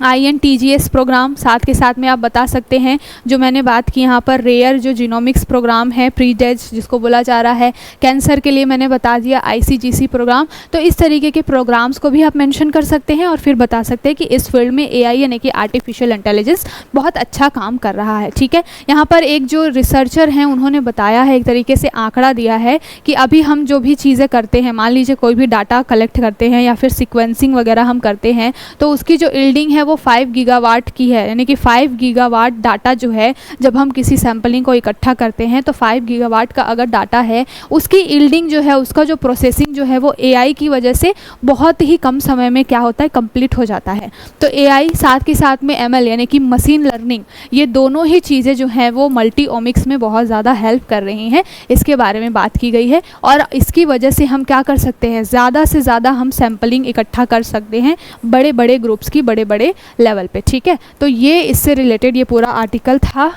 INTGS प्रोग्राम, साथ के साथ में आप बता सकते हैं जो मैंने बात की यहाँ पर रेयर जो जीनोमिक्स प्रोग्राम है, प्रीडेज जिसको बोला जा रहा है। कैंसर के लिए मैंने बता दिया ICGC प्रोग्राम। तो इस तरीके के प्रोग्राम्स को भी आप मेंशन कर सकते हैं और फिर बता सकते हैं कि इस फील्ड में AI यानी कि आर्टिफिशियल इंटेलिजेंस बहुत अच्छा काम कर रहा है, ठीक है। यहाँ पर एक जो रिसर्चर हैं उन्होंने बताया है, एक तरीके से आंकड़ा दिया है कि अभी हम जो भी चीज़ें करते हैं, मान लीजिए कोई भी डाटा कलेक्ट करते हैं या फिर सिक्वेंसिंग वगैरह हम करते हैं, तो उसकी जो यील्डिंग है वो 5 गीगावाट की है। यानी कि 5 गीगावाट डाटा जो है, जब हम किसी सैंपलिंग को इकट्ठा करते हैं तो 5 गीगावाट का अगर डाटा है, उसकी यील्डिंग जो है, उसका जो प्रोसेसिंग जो है वो AI की वजह से बहुत ही कम समय में क्या होता है, कंप्लीट हो जाता है। तो AI साथ के साथ में ML यानी कि मशीन लर्निंग, ये दोनों ही चीज़ें जो हैं वो मल्टीओमिक्स में बहुत ज़्यादा हेल्प कर रही हैं, इसके बारे में बात की गई है। और इसकी वजह से हम क्या कर सकते हैं, ज़्यादा से ज़्यादा हम सैंपलिंग इकट्ठा कर सकते हैं बड़े बड़े ग्रुप्स की, बड़े बड़े लेवल पे, ठीक है। तो ये इससे रिलेटेड ये पूरा आर्टिकल था,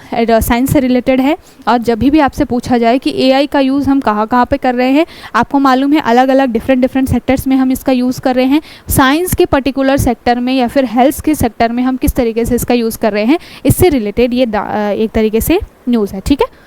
साइंस से रिलेटेड है। और जब भी आपसे पूछा जाए कि AI का यूज़ हम कहाँ कहाँ पे कर रहे हैं, आपको मालूम है अलग अलग डिफरेंट सेक्टर्स में हम इसका यूज़ कर रहे हैं। साइंस के पर्टिकुलर सेक्टर में या फिर हेल्थ के सेक्टर में हम किस तरीके से इसका यूज़ कर रहे हैं, इससे रिलेटेड ये एक तरीके से न्यूज़ है, ठीक है।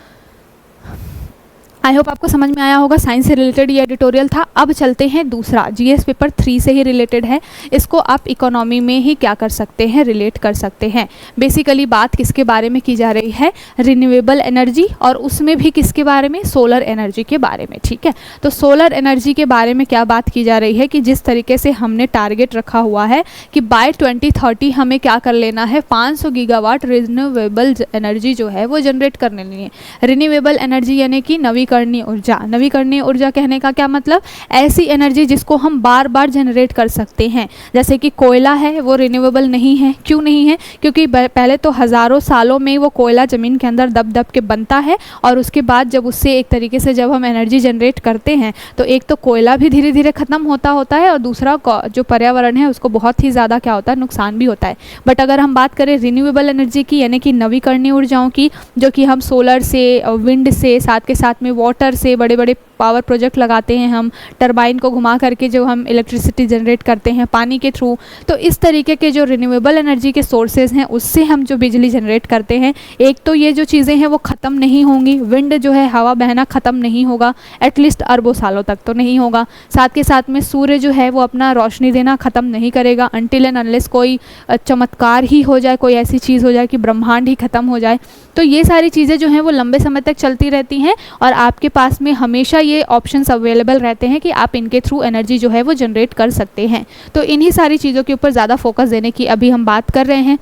आई होप आपको समझ में आया होगा। साइंस से रिलेटेड ये एडिटोरियल था। अब चलते हैं दूसरा, GS पेपर 3 से ही रिलेटेड है। इसको आप इकोनॉमी में ही क्या कर सकते हैं, रिलेट कर सकते हैं। बेसिकली बात किसके बारे में की जा रही है, रिन्यूएबल एनर्जी, और उसमें भी किसके बारे में, सोलर एनर्जी के बारे में, ठीक है। तो सोलर एनर्जी के बारे में क्या बात की जा रही है कि जिस तरीके से हमने टारगेट रखा हुआ है कि बाय 2030 हमें क्या कर लेना है, 500 गीगावाट रिन्यूएबल एनर्जी जो है वो जनरेट करने लेनी है। रिन्यूएबल एनर्जी यानी कि नवीकरणीय ऊर्जा। नवीकरणीय ऊर्जा कहने का क्या मतलब, ऐसी एनर्जी जिसको हम बार बार जनरेट कर सकते हैं। जैसे कि कोयला है, वो रिन्यूएबल नहीं है। क्यों नहीं है, क्योंकि पहले तो हज़ारों सालों में वो कोयला ज़मीन के अंदर दब दब के बनता है, और उसके बाद जब उससे एक तरीके से जब हम एनर्जी जनरेट करते हैं तो एक तो कोयला भी धीरे धीरे ख़त्म होता है, और दूसरा जो पर्यावरण है उसको बहुत ही ज़्यादा क्या होता है, नुकसान भी होता है। बट अगर हम बात करें रिन्यूएबल एनर्जी की, यानी कि नवीकरणीय ऊर्जाओं की, जो कि हम सोलर से, विंड से, साथ के साथ में वाटर से, बड़े बड़े पावर प्रोजेक्ट लगाते हैं हम, टरबाइन को घुमा करके जो हम इलेक्ट्रिसिटी जनरेट करते हैं पानी के थ्रू। तो इस तरीके के जो रिन्यूएबल एनर्जी के सोर्सेज हैं उससे हम जो बिजली जनरेट करते हैं, एक तो ये जो चीज़ें हैं वो ख़त्म नहीं होंगी। विंड जो है, हवा बहना ख़त्म नहीं होगा, एटलीस्ट अरबों सालों तक तो नहीं होगा। साथ के साथ में सूर्य जो है वो अपना रोशनी देना ख़त्म नहीं करेगा, अनटिल एंड अनलेस कोई चमत्कार ही हो जाए, कोई ऐसी चीज़ हो जाए कि ब्रह्मांड ही ख़त्म हो जाए। तो ये सारी चीज़ें जो हैं वो लंबे समय तक चलती रहती हैं, और आपके पास में हमेशा ये ऑप्शंस अवेलेबल रहते हैं कि आप इनके थ्रू एनर्जी जो है वो जनरेट कर सकते हैं। तो इन्हीं सारी चीज़ों के ऊपर ज़्यादा फोकस देने की अभी हम बात कर रहे हैं।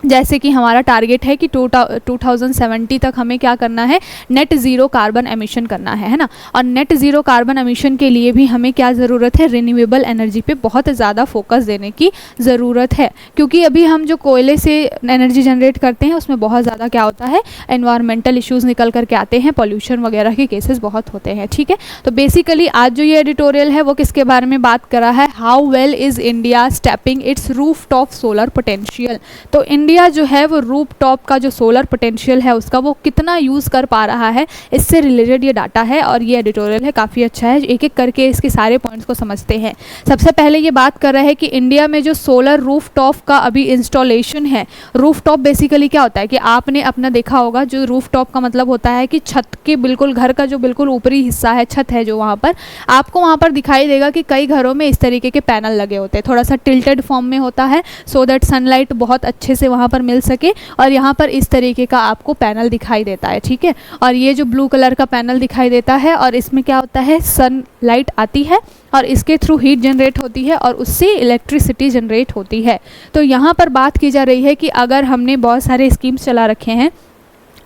जैसे कि हमारा टारगेट है कि 2070 तक हमें क्या करना है, नेट ज़ीरो कार्बन एमिशन करना है ना। और नेट ज़ीरो कार्बन एमिशन के लिए भी हमें क्या ज़रूरत है, रिन्यूएबल एनर्जी पे बहुत ज़्यादा फोकस देने की ज़रूरत है, क्योंकि अभी हम जो कोयले से एनर्जी जनरेट करते हैं उसमें बहुत ज़्यादा क्या होता है, एनवायरमेंटल इश्यूज़ निकल करके आते हैं, पॉल्यूशन वगैरह के केसेस बहुत होते हैं। ठीक है, तो बेसिकली आज जो ये एडिटोरियल है वो किसके बारे में बात कर रहा है, how well is India stepping it's roof top solar potential. तो इंडिया जो है वो रूफ टॉप का जो सोलर पोटेंशियल है उसका वो कितना यूज़ कर पा रहा है, इससे रिलेटेड ये डाटा है और ये एडिटोरियल है, काफ़ी अच्छा है। एक एक करके इसके सारे पॉइंट्स को समझते हैं। सबसे पहले ये बात कर रहा है कि इंडिया में जो सोलर रूफ टॉप का अभी इंस्टॉलेशन है, रूफ टॉप बेसिकली क्या होता है कि आपने अपना देखा होगा, जो रूफ टॉप का मतलब होता है कि छत के बिल्कुल, घर का जो बिल्कुल ऊपरी हिस्सा है, छत है जो वहाँ पर, आपको वहाँ पर दिखाई देगा कि कई घरों में इस तरीके के पैनल लगे होते हैं, थोड़ा सा टिल्टेड फॉर्म में होता है, सो दैट सनलाइट बहुत अच्छे से वहाँ पर मिल सके। और यहाँ पर इस तरीके का आपको पैनल दिखाई देता है। ठीक है, और ये जो ब्लू कलर का पैनल दिखाई देता है और इसमें क्या होता है, सनलाइट आती है और इसके थ्रू हीट जनरेट होती है और उससे इलेक्ट्रिसिटी जनरेट होती है। तो यहाँ पर बात की जा रही है कि अगर हमने बहुत सारे स्कीम्स चला रखे हैं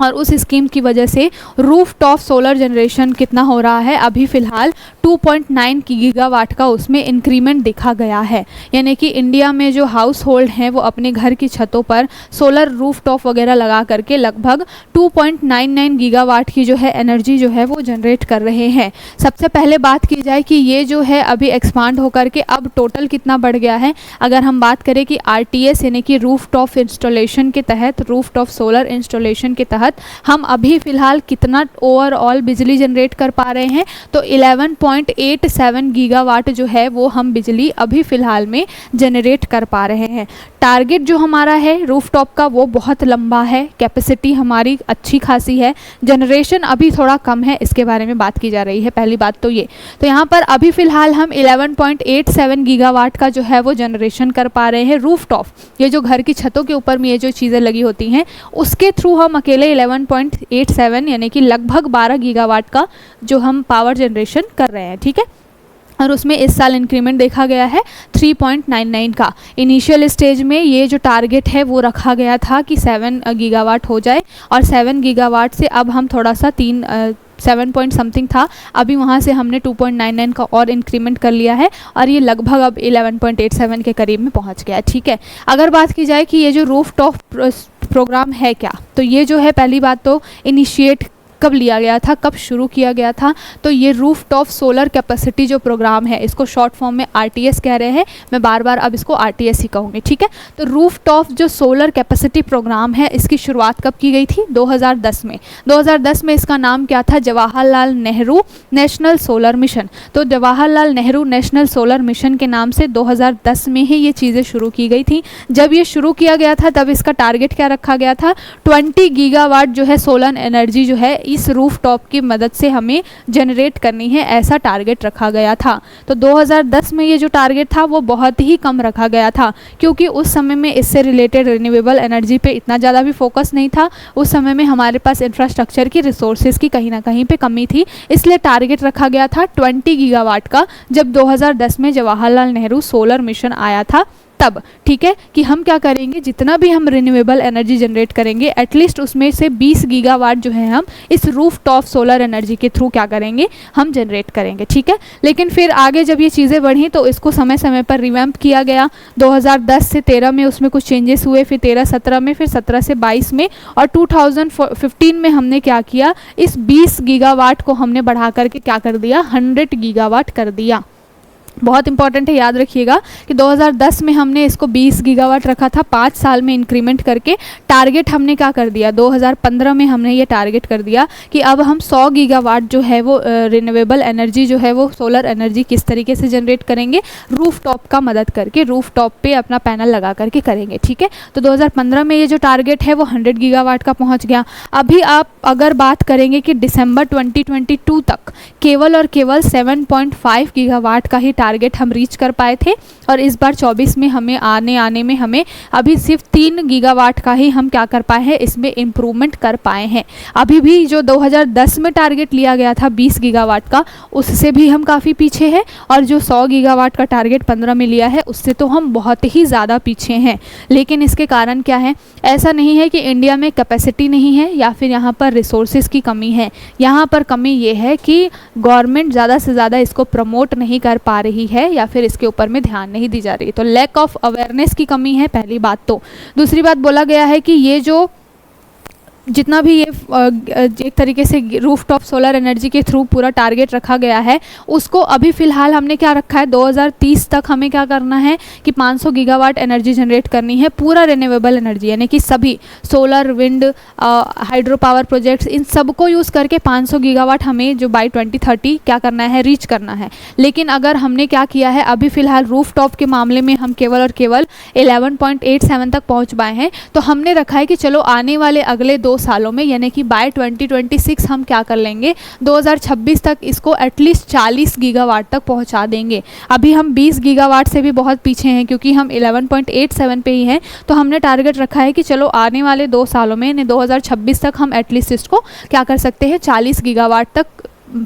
और उस स्कीम की वजह से रूफ टॉप सोलर जनरेशन कितना हो रहा है, अभी फ़िलहाल 2.9 गीगावाट का उसमें इंक्रीमेंट देखा गया है। यानी कि इंडिया में जो हाउस होल्ड हैं वो अपने घर की छतों पर सोलर रूफ टॉप वगैरह लगा करके लगभग 2.99 गीगावाट की जो है एनर्जी जो है वो जनरेट कर रहे हैं। सबसे पहले बात की जाए कि ये जो है अभी एक्सपांड होकर के अब टोटल कितना बढ़ गया है। अगर हम बात करें कि RTS यानी कि रूफ टॉप इंस्टॉलेशन के तहत, रूफ टॉप सोलर इंस्टॉलेशन के तहत हम अभी फ़िलहाल कितना ओवरऑल बिजली जनरेट कर पा रहे हैं, तो 11.87 गीगावाट जो है वो हम बिजली अभी फ़िलहाल में जनरेट कर पा रहे हैं। टारगेट जो हमारा है रूफटॉप का वो बहुत लंबा है, कैपेसिटी हमारी अच्छी खासी है, जनरेशन अभी थोड़ा कम है, इसके बारे में बात की जा रही है। पहली बात तो ये, तो यहाँ पर अभी फ़िलहाल हम 11.87 गीगावाट का जो है वो जनरेशन कर पा रहे हैं रूफटॉप। ये जो घर की छतों के ऊपर में ये जो चीज़ें लगी होती हैं उसके थ्रू हम अकेले 11.87 यानी कि लगभग 12 गीगावाट का जो हम पावर जनरेशन कर रहे हैं। ठीक है, और उसमें इस साल इंक्रीमेंट देखा गया है 3.99 का। इनिशियल स्टेज में ये जो टारगेट है वो रखा गया था कि 7 गीगावाट हो जाए और 7 गीगावाट से अब हम थोड़ा सा 7 पॉइंट समथिंग था, अभी वहाँ से हमने 2.99 का और इंक्रीमेंट कर लिया है और ये लगभग अब 11.87 के करीब में पहुँच गया है। ठीक है, अगर बात की जाए कि ये जो रूफ टॉप प्रोग्राम है क्या, तो ये जो है पहली बात तो इनिशिएट कब लिया गया था, कब शुरू किया गया था, तो ये रूफ टॉप सोलर कैपेसिटी जो प्रोग्राम है इसको शॉर्ट फॉर्म में RTS कह रहे हैं, मैं बार बार अब इसको RTS ही कहूँगी। ठीक है, तो रूफ टॉप जो सोलर कैपेसिटी प्रोग्राम है इसकी शुरुआत कब की गई थी, 2010 में। 2010 में इसका नाम क्या था, Jawaharlal Nehru national solar mission. तो Jawaharlal Nehru national solar mission के नाम से 2010 में ही ये चीज़ें शुरू की गई थी। जब ये शुरू किया गया था तब इसका टारगेट क्या रखा गया था, 20 गीगावाट जो है सोलर एनर्जी जो है इस रूफ टॉप की मदद से हमें जनरेट करनी है, ऐसा टारगेट रखा गया था। तो 2010 में ये जो टारगेट था वो बहुत ही कम रखा गया था, क्योंकि उस समय में इससे रिलेटेड रिन्यूएबल एनर्जी पे इतना ज़्यादा भी फोकस नहीं था। उस समय में हमारे पास इंफ्रास्ट्रक्चर की रिसोर्सेज की कहीं ना कहीं पे कमी थी, इसलिए टारगेट रखा गया था 20 गीगावाट का जब 2010 में जवाहरलाल नेहरू सोलर मिशन आया था तब। ठीक है, कि हम क्या करेंगे, जितना भी हम रिन्यूएबल एनर्जी जनरेट करेंगे एटलीस्ट उसमें से 20 गीगावाट जो है हम इस रूफ टॉप सोलर एनर्जी के थ्रू क्या करेंगे, हम जनरेट करेंगे। ठीक है, लेकिन फिर आगे जब ये चीज़ें बढ़ी तो इसको समय समय पर रिवैम्प किया गया। 2010 से 13 में उसमें कुछ चेंजेस हुए, फिर 13-17 में, फिर 17 से 22 में, और 2015 में हमने क्या किया, इस 20 गीगावाट को हमने बढ़ा करके क्या कर दिया, 100 गीगावाट कर दिया। बहुत इंपॉर्टेंट है, याद रखिएगा कि 2010 में हमने इसको 20 गीगावाट रखा था, 5 साल में इंक्रीमेंट करके टारगेट हमने क्या कर दिया, 2015 में हमने ये टारगेट कर दिया कि अब हम 100 गीगावाट जो है वो रिन्यूएबल एनर्जी जो है वो सोलर एनर्जी किस तरीके से जनरेट करेंगे, रूफ टॉप का मदद करके, रूफ टॉप पे अपना पैनल लगा करके करेंगे। ठीक है, तो 2015 में ये जो टारगेट है वो 100 गीगावाट का पहुँच गया। अभी आप अगर बात करेंगे कि दिसंबर 2022 तक केवल और केवल 7.5 गीगावाट का ही टारगेट हम रीच कर पाए थे, और इस बार 24 में हमें आने में हमें अभी सिर्फ 3 गीगावाट का ही हम क्या कर पाए हैं, इसमें इम्प्रूवमेंट कर पाए हैं। अभी भी जो 2010 में टारगेट लिया गया था 20 गीगावाट का, उससे भी हम काफ़ी पीछे हैं, और जो 100 गीगावाट का टारगेट 15 में लिया है उससे तो हम बहुत ही ज़्यादा पीछे हैं। लेकिन इसके कारण क्या है, ऐसा नहीं है कि इंडिया में कैपेसिटी नहीं है या फिर यहाँ पर रिसोर्सेज की कमी है। यहाँ पर कमी ये है कि गवर्नमेंट ज़्यादा से ज़्यादा इसको प्रमोट नहीं कर पा रही है या फिर इसके ऊपर में ध्यान नहीं दी जा रही। तो लैक ऑफ अवेयरनेस की कमी है पहली बात। तो दूसरी बात बोला गया है कि ये जो जितना भी ये एक तरीके से रूफटॉप सोलर एनर्जी के थ्रू पूरा टारगेट रखा गया है, उसको अभी फ़िलहाल हमने क्या रखा है, 2030 तक हमें क्या करना है कि 500 गीगावाट एनर्जी जनरेट करनी है, पूरा रिन्यूएबल एनर्जी, यानी कि सभी solar, wind, hydro power projects, इन सबको यूज़ करके 500 गीगावाट हमें जो बाई 2030 क्या करना है, रीच करना है। लेकिन अगर हमने क्या किया है, अभी फ़िलहाल रूफटॉप के मामले में हम केवल और केवल 11.87 तक पहुँच पाए हैं। तो हमने रखा है कि चलो आने वाले अगले 2 सालों में, यानी कि बाय 2026 हम क्या कर लेंगे, 2026 तक इसको एटलीस्ट 40 गीगावाट तक पहुंचा देंगे। अभी हम 20 गीगावाट से भी बहुत पीछे हैं क्योंकि हम 11.87 पे ही हैं। तो हमने टारगेट रखा है कि चलो आने वाले 2 सालों में, यानी 2026 तक हम एटलीस्ट इसको क्या कर सकते हैं, 40 गीगावाट तक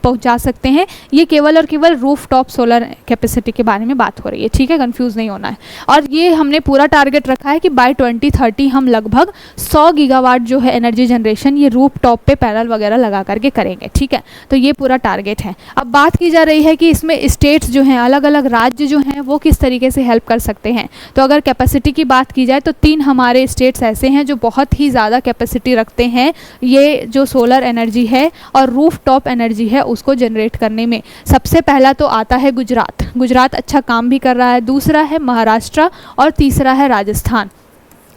पहुंचा सकते हैं। ये केवल और केवल रूफटॉप सोलर कैपेसिटी के बारे में बात हो रही है, ठीक है, कंफ्यूज नहीं होना है। और ये हमने पूरा टारगेट रखा है कि बाय 2030 हम लगभग 100 गीगावाट जो है एनर्जी जनरेशन ये रूफटॉप पे पैनल वगैरह लगा करके करेंगे, ठीक है। तो ये पूरा टारगेट है। अब बात की जा रही है कि इसमें स्टेट्स जो हैं, अलग अलग राज्य जो हैं, वो किस तरीके से हेल्प कर सकते हैं। तो अगर कैपेसिटी की बात की जाए तो 3 हमारे स्टेट्स ऐसे हैं जो बहुत ही ज़्यादा कैपेसिटी रखते हैं ये जो सोलर एनर्जी है और रूफटॉप एनर्जी है उसको जनरेट करने में। सबसे पहला तो आता है गुजरात अच्छा काम भी कर रहा है, दूसरा है महाराष्ट्र और तीसरा है राजस्थान।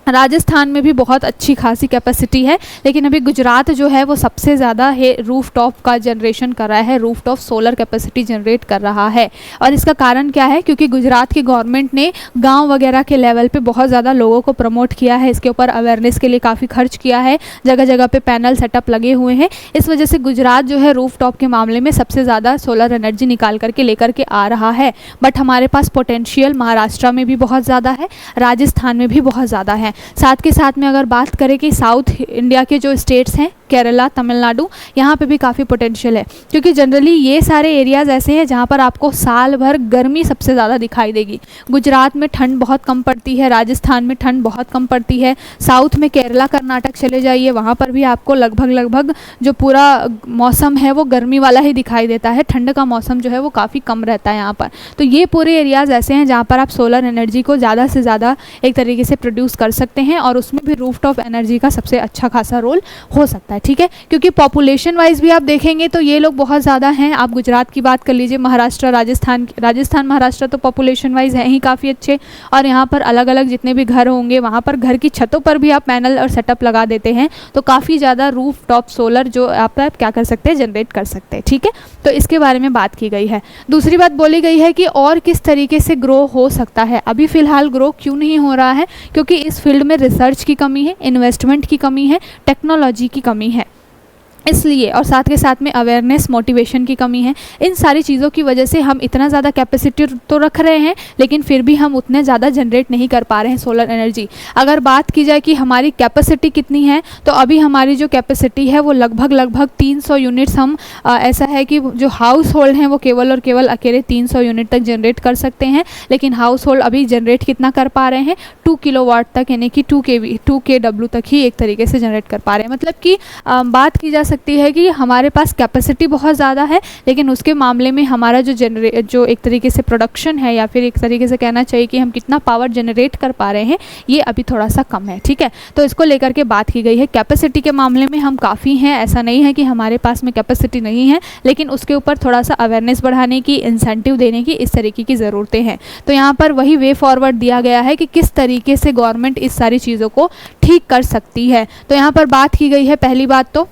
राजस्थान में भी बहुत अच्छी खासी कैपेसिटी है, लेकिन अभी गुजरात जो है वो सबसे ज़्यादा है रूफटॉप का जनरेशन कर रहा है, रूफटॉप सोलर कैपेसिटी जनरेट कर रहा है। और इसका कारण क्या है, क्योंकि गुजरात की गवर्नमेंट ने गांव वगैरह के लेवल पे बहुत ज़्यादा लोगों को प्रमोट किया है, इसके ऊपर अवेयरनेस के लिए काफ़ी खर्च किया है, जगह जगह पे पैनल सेटअप लगे हुए हैं। इस वजह से गुजरात जो है रूफटॉप के मामले में सबसे ज़्यादा सोलर एनर्जी निकाल करके लेकर के आ रहा है। बट हमारे पास पोटेंशियल महाराष्ट्र में भी बहुत ज़्यादा है, राजस्थान में भी बहुत ज़्यादा है। साथ के साथ में अगर बात करें कि साउथ इंडिया के जो स्टेट्स हैं, केरला, तमिलनाडु, यहाँ पे भी काफ़ी पोटेंशियल है, क्योंकि जनरली ये सारे एरियाज़ ऐसे हैं जहाँ पर आपको साल भर गर्मी सबसे ज़्यादा दिखाई देगी। गुजरात में ठंड बहुत कम पड़ती है, राजस्थान में ठंड बहुत कम पड़ती है, साउथ में केरला, कर्नाटक चले जाइए, वहाँ पर भी आपको लगभग जो पूरा मौसम है वो गर्मी वाला ही दिखाई देता है, ठंड का मौसम जो है वो काफ़ी कम रहता है यहाँ पर। तो ये पूरे एरियाज़ ऐसे हैं जहाँ पर आप सोलर एनर्जी को ज़्यादा से ज़्यादा एक तरीके से प्रोड्यूस कर सकते हैं, और उसमें भी रूफटॉप एनर्जी का सबसे अच्छा खासा रोल हो सकता है, ठीक है। क्योंकि पॉपुलेशन वाइज भी आप देखेंगे तो ये लोग बहुत ज़्यादा हैं। आप गुजरात की बात कर लीजिए, महाराष्ट्र, राजस्थान महाराष्ट्र तो पॉपुलेशन वाइज हैं ही काफ़ी अच्छे, और यहाँ पर अलग अलग जितने भी घर होंगे वहाँ पर घर की छतों पर भी आप पैनल और सेटअप लगा देते हैं, तो काफ़ी ज़्यादा रूफटॉप सोलर जो आप क्या कर सकते हैं, जनरेट कर सकते हैं, ठीक है। तो इसके बारे में बात की गई है। दूसरी बात बोली गई है कि और किस तरीके से ग्रो हो सकता है। अभी फ़िलहाल ग्रो क्यों नहीं हो रहा है, क्योंकि इस फील्ड में रिसर्च की कमी है, इन्वेस्टमेंट की कमी है, टेक्नोलॉजी की कमी है, इसलिए, और साथ के साथ में अवेयरनेस, मोटिवेशन की कमी है। इन सारी चीज़ों की वजह से हम इतना ज़्यादा कैपेसिटी तो रख रहे हैं, लेकिन फिर भी हम उतने ज़्यादा जनरेट नहीं कर पा रहे हैं सोलर एनर्जी। अगर बात की जाए कि हमारी कैपेसिटी कितनी है, तो अभी हमारी जो कैपेसिटी है वो लगभग 300 यूनिट्स हम ऐसा है कि जो हाउस होल्ड हैं वो केवल और केवल अकेले 300 यूनिट तक जनरेट कर सकते हैं। लेकिन हाउस होल्ड अभी जनरेट कितना कर पा रहे हैं, 2 किलोवाट तक, यानी कि 2 kW तक ही एक तरीके से जनरेट कर पा रहे हैं। मतलब कि बात की जा सकती है कि हमारे पास कैपेसिटी बहुत ज़्यादा है, लेकिन उसके मामले में हमारा जो एक तरीके से प्रोडक्शन है, या फिर एक तरीके से कहना चाहिए कि हम कितना पावर जनरेट कर पा रहे हैं, ये अभी थोड़ा सा कम है, ठीक है। तो इसको लेकर के बात की गई है। कैपेसिटी के मामले में हम काफ़ी हैं, ऐसा नहीं है कि हमारे पास में कैपेसिटी नहीं है, लेकिन उसके ऊपर थोड़ा सा अवेयरनेस बढ़ाने की, इंसेंटिव देने की, इस तरीके की ज़रूरतें हैं। तो यहाँ पर वही वे फॉरवर्ड दिया गया है कि किस तरीके से गवर्नमेंट इस सारी चीज़ों को ठीक कर सकती है। तो यहाँ पर बात की गई है, पहली बात तो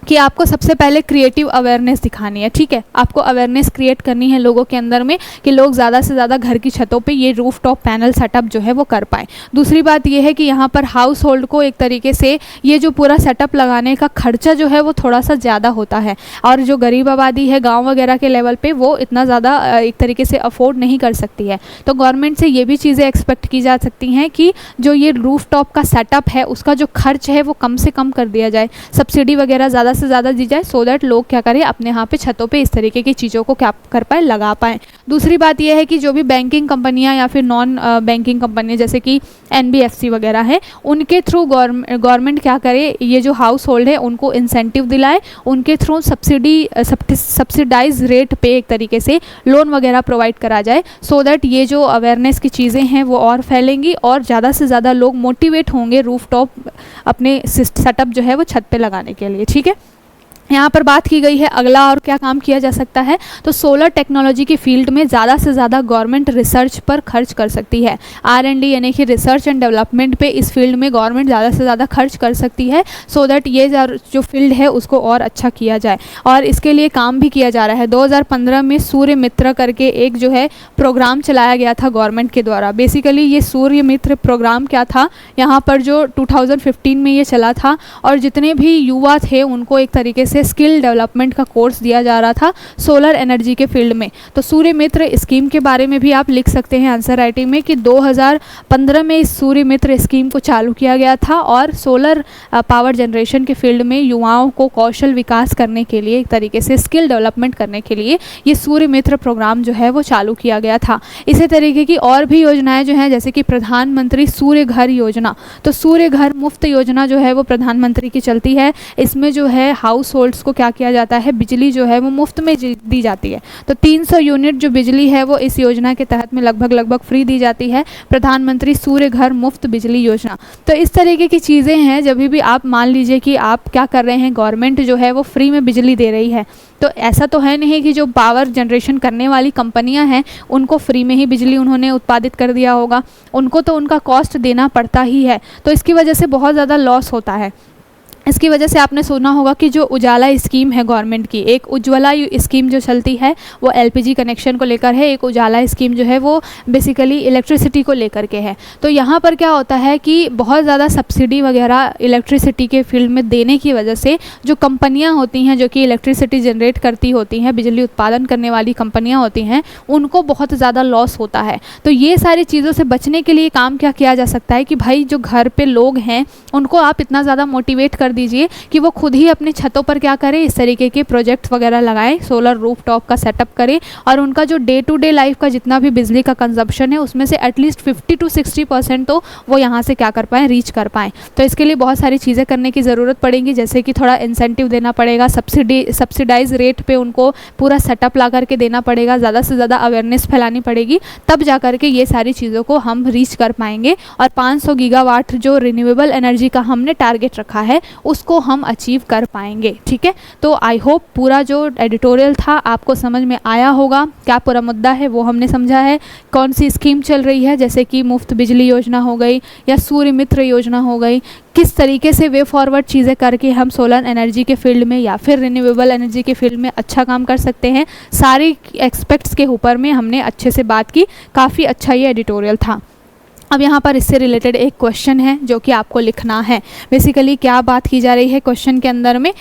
कि आपको सबसे पहले क्रिएटिव अवेयरनेस दिखानी है, ठीक है। आपको अवेयरनेस क्रिएट करनी है लोगों के अंदर में कि लोग ज़्यादा से ज़्यादा घर की छतों पे ये रूफटॉप पैनल सेटअप जो है वो कर पाएँ। दूसरी बात ये है कि यहाँ पर हाउस होल्ड को एक तरीके से ये जो पूरा सेटअप लगाने का खर्चा जो है वो थोड़ा सा ज़्यादा होता है, और जो गरीब आबादी है गाँव वगैरह के लेवल पर वो इतना ज़्यादा एक तरीके से अफोर्ड नहीं कर सकती है। तो गवर्नमेंट से ये भी चीज़ें एक्सपेक्ट की जा सकती हैं कि जो ये रूफटॉप का सेटअप है उसका जो खर्च है वो कम से कम कर दिया जाए, सब्सिडी वगैरह ज़्यादा से ज़्यादा दी जाए, सो दैट लोग क्या करें अपने यहाँ पे छतों पे इस तरीके की चीज़ों को क्या कर पाए, लगा पाएँ। दूसरी बात यह है कि जो भी बैंकिंग कंपनियाँ या फिर नॉन बैंकिंग कंपनियाँ जैसे कि NBFC वगैरह है, उनके थ्रू गवर्नमेंट क्या करे, ये जो हाउस होल्ड है उनको इंसेंटिव दिलाए, उनके थ्रू सब्सिडाइज रेट पे एक तरीके से लोन वगैरह प्रोवाइड करा जाए, सो दैट ये जो अवेयरनेस की चीज़ें हैं वो और फैलेंगी और ज़्यादा से ज़्यादा लोग मोटिवेट होंगे रूफटॉप अपने सेटअप जो है वो छत पे लगाने के लिए, ठीक है। यहाँ पर बात की गई है अगला और क्या काम किया जा सकता है, तो सोलर टेक्नोलॉजी की फील्ड में ज़्यादा से ज़्यादा गवर्नमेंट रिसर्च पर खर्च कर सकती है। R&D यानी कि रिसर्च एंड डेवलपमेंट पे इस फील्ड में गवर्नमेंट ज़्यादा से ज़्यादा खर्च कर सकती है, सो दैट ये जो फील्ड है उसको और अच्छा किया जाए। और इसके लिए काम भी किया जा रहा है। 2015 में सूर्य मित्र करके एक जो है प्रोग्राम चलाया गया था गवर्नमेंट के द्वारा। बेसिकली ये सूर्य मित्र प्रोग्राम क्या था, यहाँ पर जो 2015 में ये चला था और जितने भी युवा थे उनको एक तरीके से स्किल डेवलपमेंट का कोर्स दिया जा रहा था सोलर एनर्जी के फील्ड में। तो सूर्य मित्र स्कीम के बारे में भी आप लिख सकते हैं आंसर राइटिंग में कि 2015 में इस सूर्य मित्र स्कीम को चालू किया गया था और सोलर पावर जनरेशन के फील्ड में युवाओं को कौशल विकास करने के लिए, एक तरीके से स्किल डेवलपमेंट करने के लिए ये सूर्य मित्र प्रोग्राम जो है वो चालू किया गया था। इसी तरीके की और भी योजनाएं जो हैं जैसे कि प्रधानमंत्री सूर्य घर योजना, तो सूर्य घर मुफ्त योजना जो है वो प्रधानमंत्री की चलती है। इसमें जो है हाउस होल्ड्स को क्या किया जाता है, बिजली जो है वो मुफ्त में दी जाती है। तो 300 यूनिट जो बिजली है वो इस योजना के तहत में लगभग फ्री दी जाती है, प्रधानमंत्री सूर्य घर मुफ्त बिजली योजना। तो इस तरीके की चीज़ें हैं। जब भी आप मान लीजिए कि आप क्या कर रहे हैं, गवर्नमेंट जो है वो फ्री में बिजली दे रही है, तो ऐसा तो है नहीं कि जो पावर जनरेशन करने वाली कंपनियां हैं उनको फ्री में ही बिजली उन्होंने उत्पादित कर दिया होगा, उनको तो उनका कॉस्ट देना पड़ता ही है। तो इसकी वजह से बहुत ज़्यादा लॉस होता है। इसकी वजह से आपने सुना होगा कि जो उजाला स्कीम है गवर्नमेंट की, एक उज्ज्वला स्कीम जो चलती है वो LPG कनेक्शन को लेकर है, एक उजाला स्कीम जो है वो बेसिकली इलेक्ट्रिसिटी को लेकर के है। तो यहाँ पर क्या होता है कि बहुत ज़्यादा सब्सिडी वगैरह इलेक्ट्रिसिटी के फील्ड में देने की वजह से जो कंपनियाँ होती हैं जो कि इलेक्ट्रिसिटी जनरेट करती होती हैं, बिजली उत्पादन करने वाली कंपनियाँ होती हैं, उनको बहुत ज़्यादा लॉस होता है। तो ये सारी चीज़ों से बचने के लिए काम क्या किया जा सकता है कि भाई जो घर पर लोग हैं उनको आप इतना ज़्यादा मोटिवेट कर दीजिए कि वो खुद ही अपने छतों पर क्या करें, इस तरीके के प्रोजेक्ट्स वगैरह लगाएं, सोलर रूफटॉप का सेटअप करें और उनका जो डे टू डे लाइफ का जितना भी बिजली का कंजप्शन है उसमें से एटलीस्ट 50 to 60% तो वो यहाँ से क्या कर पाएँ, रीच कर पाएँ। तो इसके लिए बहुत सारी चीज़ें करने की ज़रूरत पड़ेगी, जैसे कि थोड़ा इंसेंटिव देना पड़ेगा, सब्सिडाइज रेट पे उनको पूरा सेटअप ला करके देना पड़ेगा, ज़्यादा से ज़्यादा अवेयरनेस फैलानी पड़ेगी, तब जा करके ये सारी चीज़ों को हम रीच कर पाएंगे। और 500 गीगावाट जो रिन्यूएबल एनर्जी का हमने टारगेट रखा है उसको हम अचीव कर पाएंगे, ठीक है। तो आई होप पूरा जो एडिटोरियल था आपको समझ में आया होगा, क्या पूरा मुद्दा है वो हमने समझा है, कौन सी स्कीम चल रही है जैसे कि मुफ्त बिजली योजना हो गई या सूर्य मित्र योजना हो गई, किस तरीके से वे फॉरवर्ड चीज़ें करके हम सोलर एनर्जी के फील्ड में या फिर रिन्यूएबल एनर्जी के फील्ड में अच्छा काम कर सकते हैं। सारी एक्सपेक्ट्स के ऊपर में हमने अच्छे से बात की, काफ़ी अच्छा ये एडिटोरियल था। अब यहाँ पर इससे रिलेटेड एक क्वेश्चन है जो कि आपको लिखना है। बेसिकली क्या बात की जा रही है क्वेश्चन के अंदर में,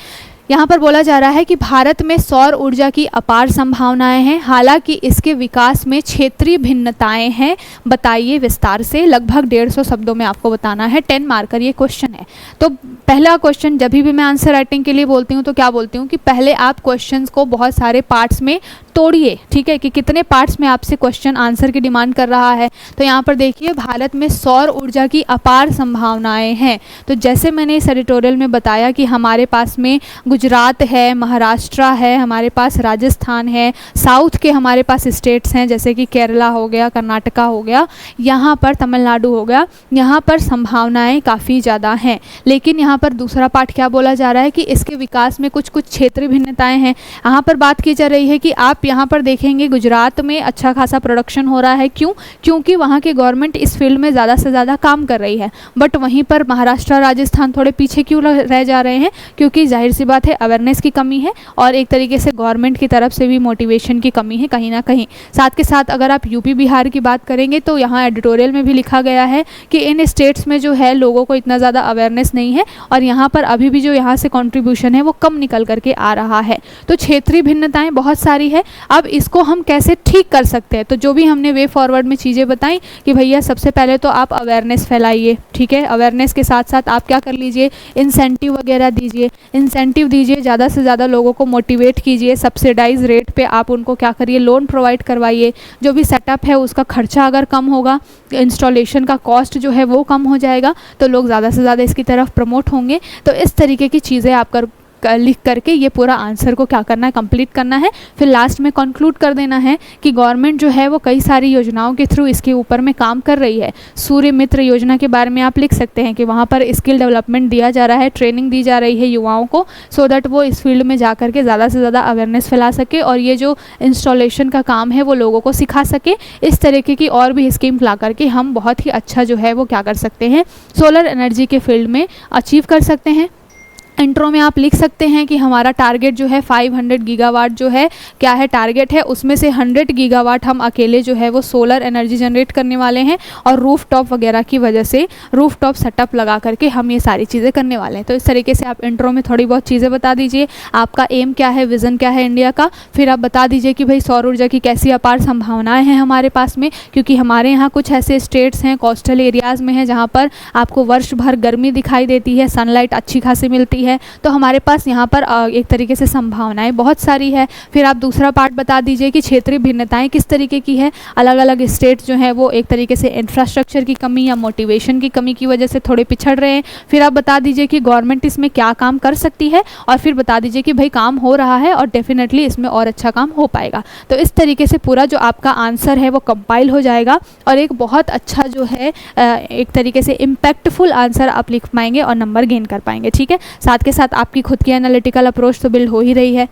यहाँ पर बोला जा रहा है कि भारत में सौर ऊर्जा की अपार संभावनाएं हैं, हालांकि इसके विकास में क्षेत्रीय भिन्नताएं हैं, बताइए विस्तार से। लगभग 150 शब्दों में आपको बताना है, 10 मार्कर ये क्वेश्चन है। तो पहला क्वेश्चन, जब भी मैं आंसर राइटिंग के लिए बोलती हूँ तो क्या बोलती हूँ कि पहले आप क्वेश्चंस को बहुत सारे पार्ट्स में तोड़िए, ठीक है, कि कितने पार्ट्स में आपसे क्वेश्चन आंसर की डिमांड कर रहा है। तो यहाँ पर देखिए, भारत में सौर ऊर्जा की अपार संभावनाएं हैं। तो जैसे मैंने इस एडिटोरियल में बताया कि हमारे पास में गुजरात है, महाराष्ट्र है, हमारे पास राजस्थान है, साउथ के हमारे पास स्टेट्स हैं जैसे कि केरला हो गया, कर्नाटका हो गया, यहाँ पर तमिलनाडु हो गया, यहाँ पर संभावनाएं काफ़ी ज़्यादा हैं। लेकिन यहाँ पर दूसरा पार्ट क्या बोला जा रहा है कि इसके विकास में कुछ क्षेत्रीय भिन्नताएं हैं। यहाँ पर बात की जा रही है कि आप आप यहाँ पर देखेंगे गुजरात में अच्छा खासा प्रोडक्शन हो रहा है। क्यों? क्योंकि वहाँ की गवर्नमेंट इस फील्ड में ज़्यादा से ज़्यादा काम कर रही है। बट वहीं पर महाराष्ट्र, राजस्थान थोड़े पीछे क्यों रह जा रहे हैं? क्योंकि जाहिर सी बात है अवेयरनेस की कमी है और एक तरीके से गवर्नमेंट की तरफ से भी मोटिवेशन की कमी है कहीं ना कहीं। साथ के साथ अगर आप यूपी बिहार की बात करेंगे तो यहाँ एडिटोरियल में भी लिखा गया है कि इन स्टेट्स में जो है लोगों को इतना ज़्यादा अवेयरनेस नहीं है और यहाँ पर अभी भी जो यहाँ से कंट्रीब्यूशन है वो कम निकल करके आ रहा है। तो क्षेत्रीय भिन्नताएं बहुत सारी है। अब इसको हम कैसे ठीक कर सकते हैं? तो जो भी हमने वे फॉरवर्ड में चीज़ें बताई कि भैया सबसे पहले तो आप अवेयरनेस फैलाइए, ठीक है। अवेयरनेस के साथ साथ आप क्या कर लीजिए, इंसेंटिव वगैरह दीजिए, इंसेंटिव दीजिए, ज़्यादा से ज़्यादा लोगों को मोटिवेट कीजिए, सब्सिडाइज रेट पे आप उनको क्या करिए, लोन प्रोवाइड करवाइए। जो भी सेटअप है उसका खर्चा अगर कम होगा, इंस्टॉलेशन का कॉस्ट जो है वो कम हो जाएगा, तो लोग ज़्यादा से ज़्यादा इसकी तरफ प्रमोट होंगे। तो इस तरीके की चीज़ें आप लिख करके ये पूरा आंसर को क्या करना है, कंप्लीट करना है। फिर लास्ट में कंक्लूड कर देना है कि गवर्नमेंट जो है वो कई सारी योजनाओं के थ्रू इसके ऊपर में काम कर रही है। सूर्य मित्र योजना के बारे में आप लिख सकते हैं कि वहाँ पर स्किल डेवलपमेंट दिया जा रहा है, ट्रेनिंग दी जा रही है युवाओं को, सो दैट वो इस फील्ड में जा करके ज़्यादा से ज़्यादा अवेयरनेस फैला सके और ये जो इंस्टॉलेशन का काम है वो लोगों को सिखा सके। इस तरीके की और भी स्कीम ला करके हम बहुत ही अच्छा जो है वो क्या कर सकते हैं, सोलर एनर्जी के फील्ड में अचीव कर सकते हैं। इंट्रो में आप लिख सकते हैं कि हमारा टारगेट जो है 500 गीगावाट जो है क्या है, टारगेट है। उसमें से 100 गीगावाट हम अकेले जो है वो सोलर एनर्जी जनरेट करने वाले हैं और रूफटॉप वगैरह की वजह से रूफटॉप सेटअप लगा करके हम ये सारी चीज़ें करने वाले हैं। तो इस तरीके से आप इंट्रो में थोड़ी बहुत चीज़ें बता दीजिए, आपका एम क्या है, विज़न क्या है इंडिया का। फिर आप बता दीजिए कि भाई सौर ऊर्जा की कैसी अपार संभावनाएँ हैं हमारे पास में, क्योंकि हमारे यहाँ कुछ ऐसे स्टेट्स हैं, कोस्टल एरियाज़ में हैं जहाँ पर आपको वर्ष भर गर्मी दिखाई देती है, सनलाइट अच्छी खासी मिलती है, तो हमारे पास यहाँ पर एक तरीके से संभावनाएं बहुत सारी है। फिर आप दूसरा पार्ट बता दीजिए कि क्षेत्रीय भिन्नताएं किस तरीके की है। अलग अलग स्टेट जो है वो एक तरीके से इंफ्रास्ट्रक्चर की कमी या मोटिवेशन की कमी की वजह से थोड़े पिछड़ रहे हैं। फिर आप बता दीजिए कि गवर्नमेंट इसमें क्या काम कर सकती है और फिर बता दीजिए कि भाई काम हो रहा है और डेफिनेटली इसमें और अच्छा काम हो पाएगा। तो इस तरीके से पूरा जो आपका आंसर है वो कंपाइल हो जाएगा और एक बहुत अच्छा जो है एक तरीके से इम्पैक्टफुल आंसर आप लिख पाएंगे और नंबर गेन कर पाएंगे, ठीक है। साथ के साथ आपकी खुद की एनालिटिकल अप्रोच तो बिल्ड हो ही रही है।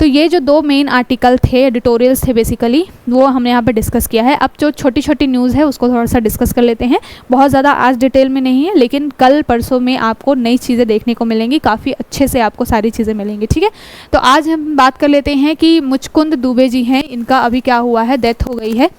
तो ये जो 2 मेन आर्टिकल थे, एडिटोरियल्स थे बेसिकली, वो हमने यहाँ पे डिस्कस किया है। अब जो छोटी छोटी न्यूज़ है उसको थोड़ा सा डिस्कस कर लेते हैं। बहुत ज़्यादा आज डिटेल में नहीं है, लेकिन कल परसों में आपको नई चीज़ें देखने को मिलेंगी, काफ़ी अच्छे से आपको सारी चीज़ें मिलेंगी, ठीक है। तो आज हम बात कर लेते हैं कि मुचकुंद दुबे जी हैं, इनका अभी क्या हुआ है, डेथ हो गई है।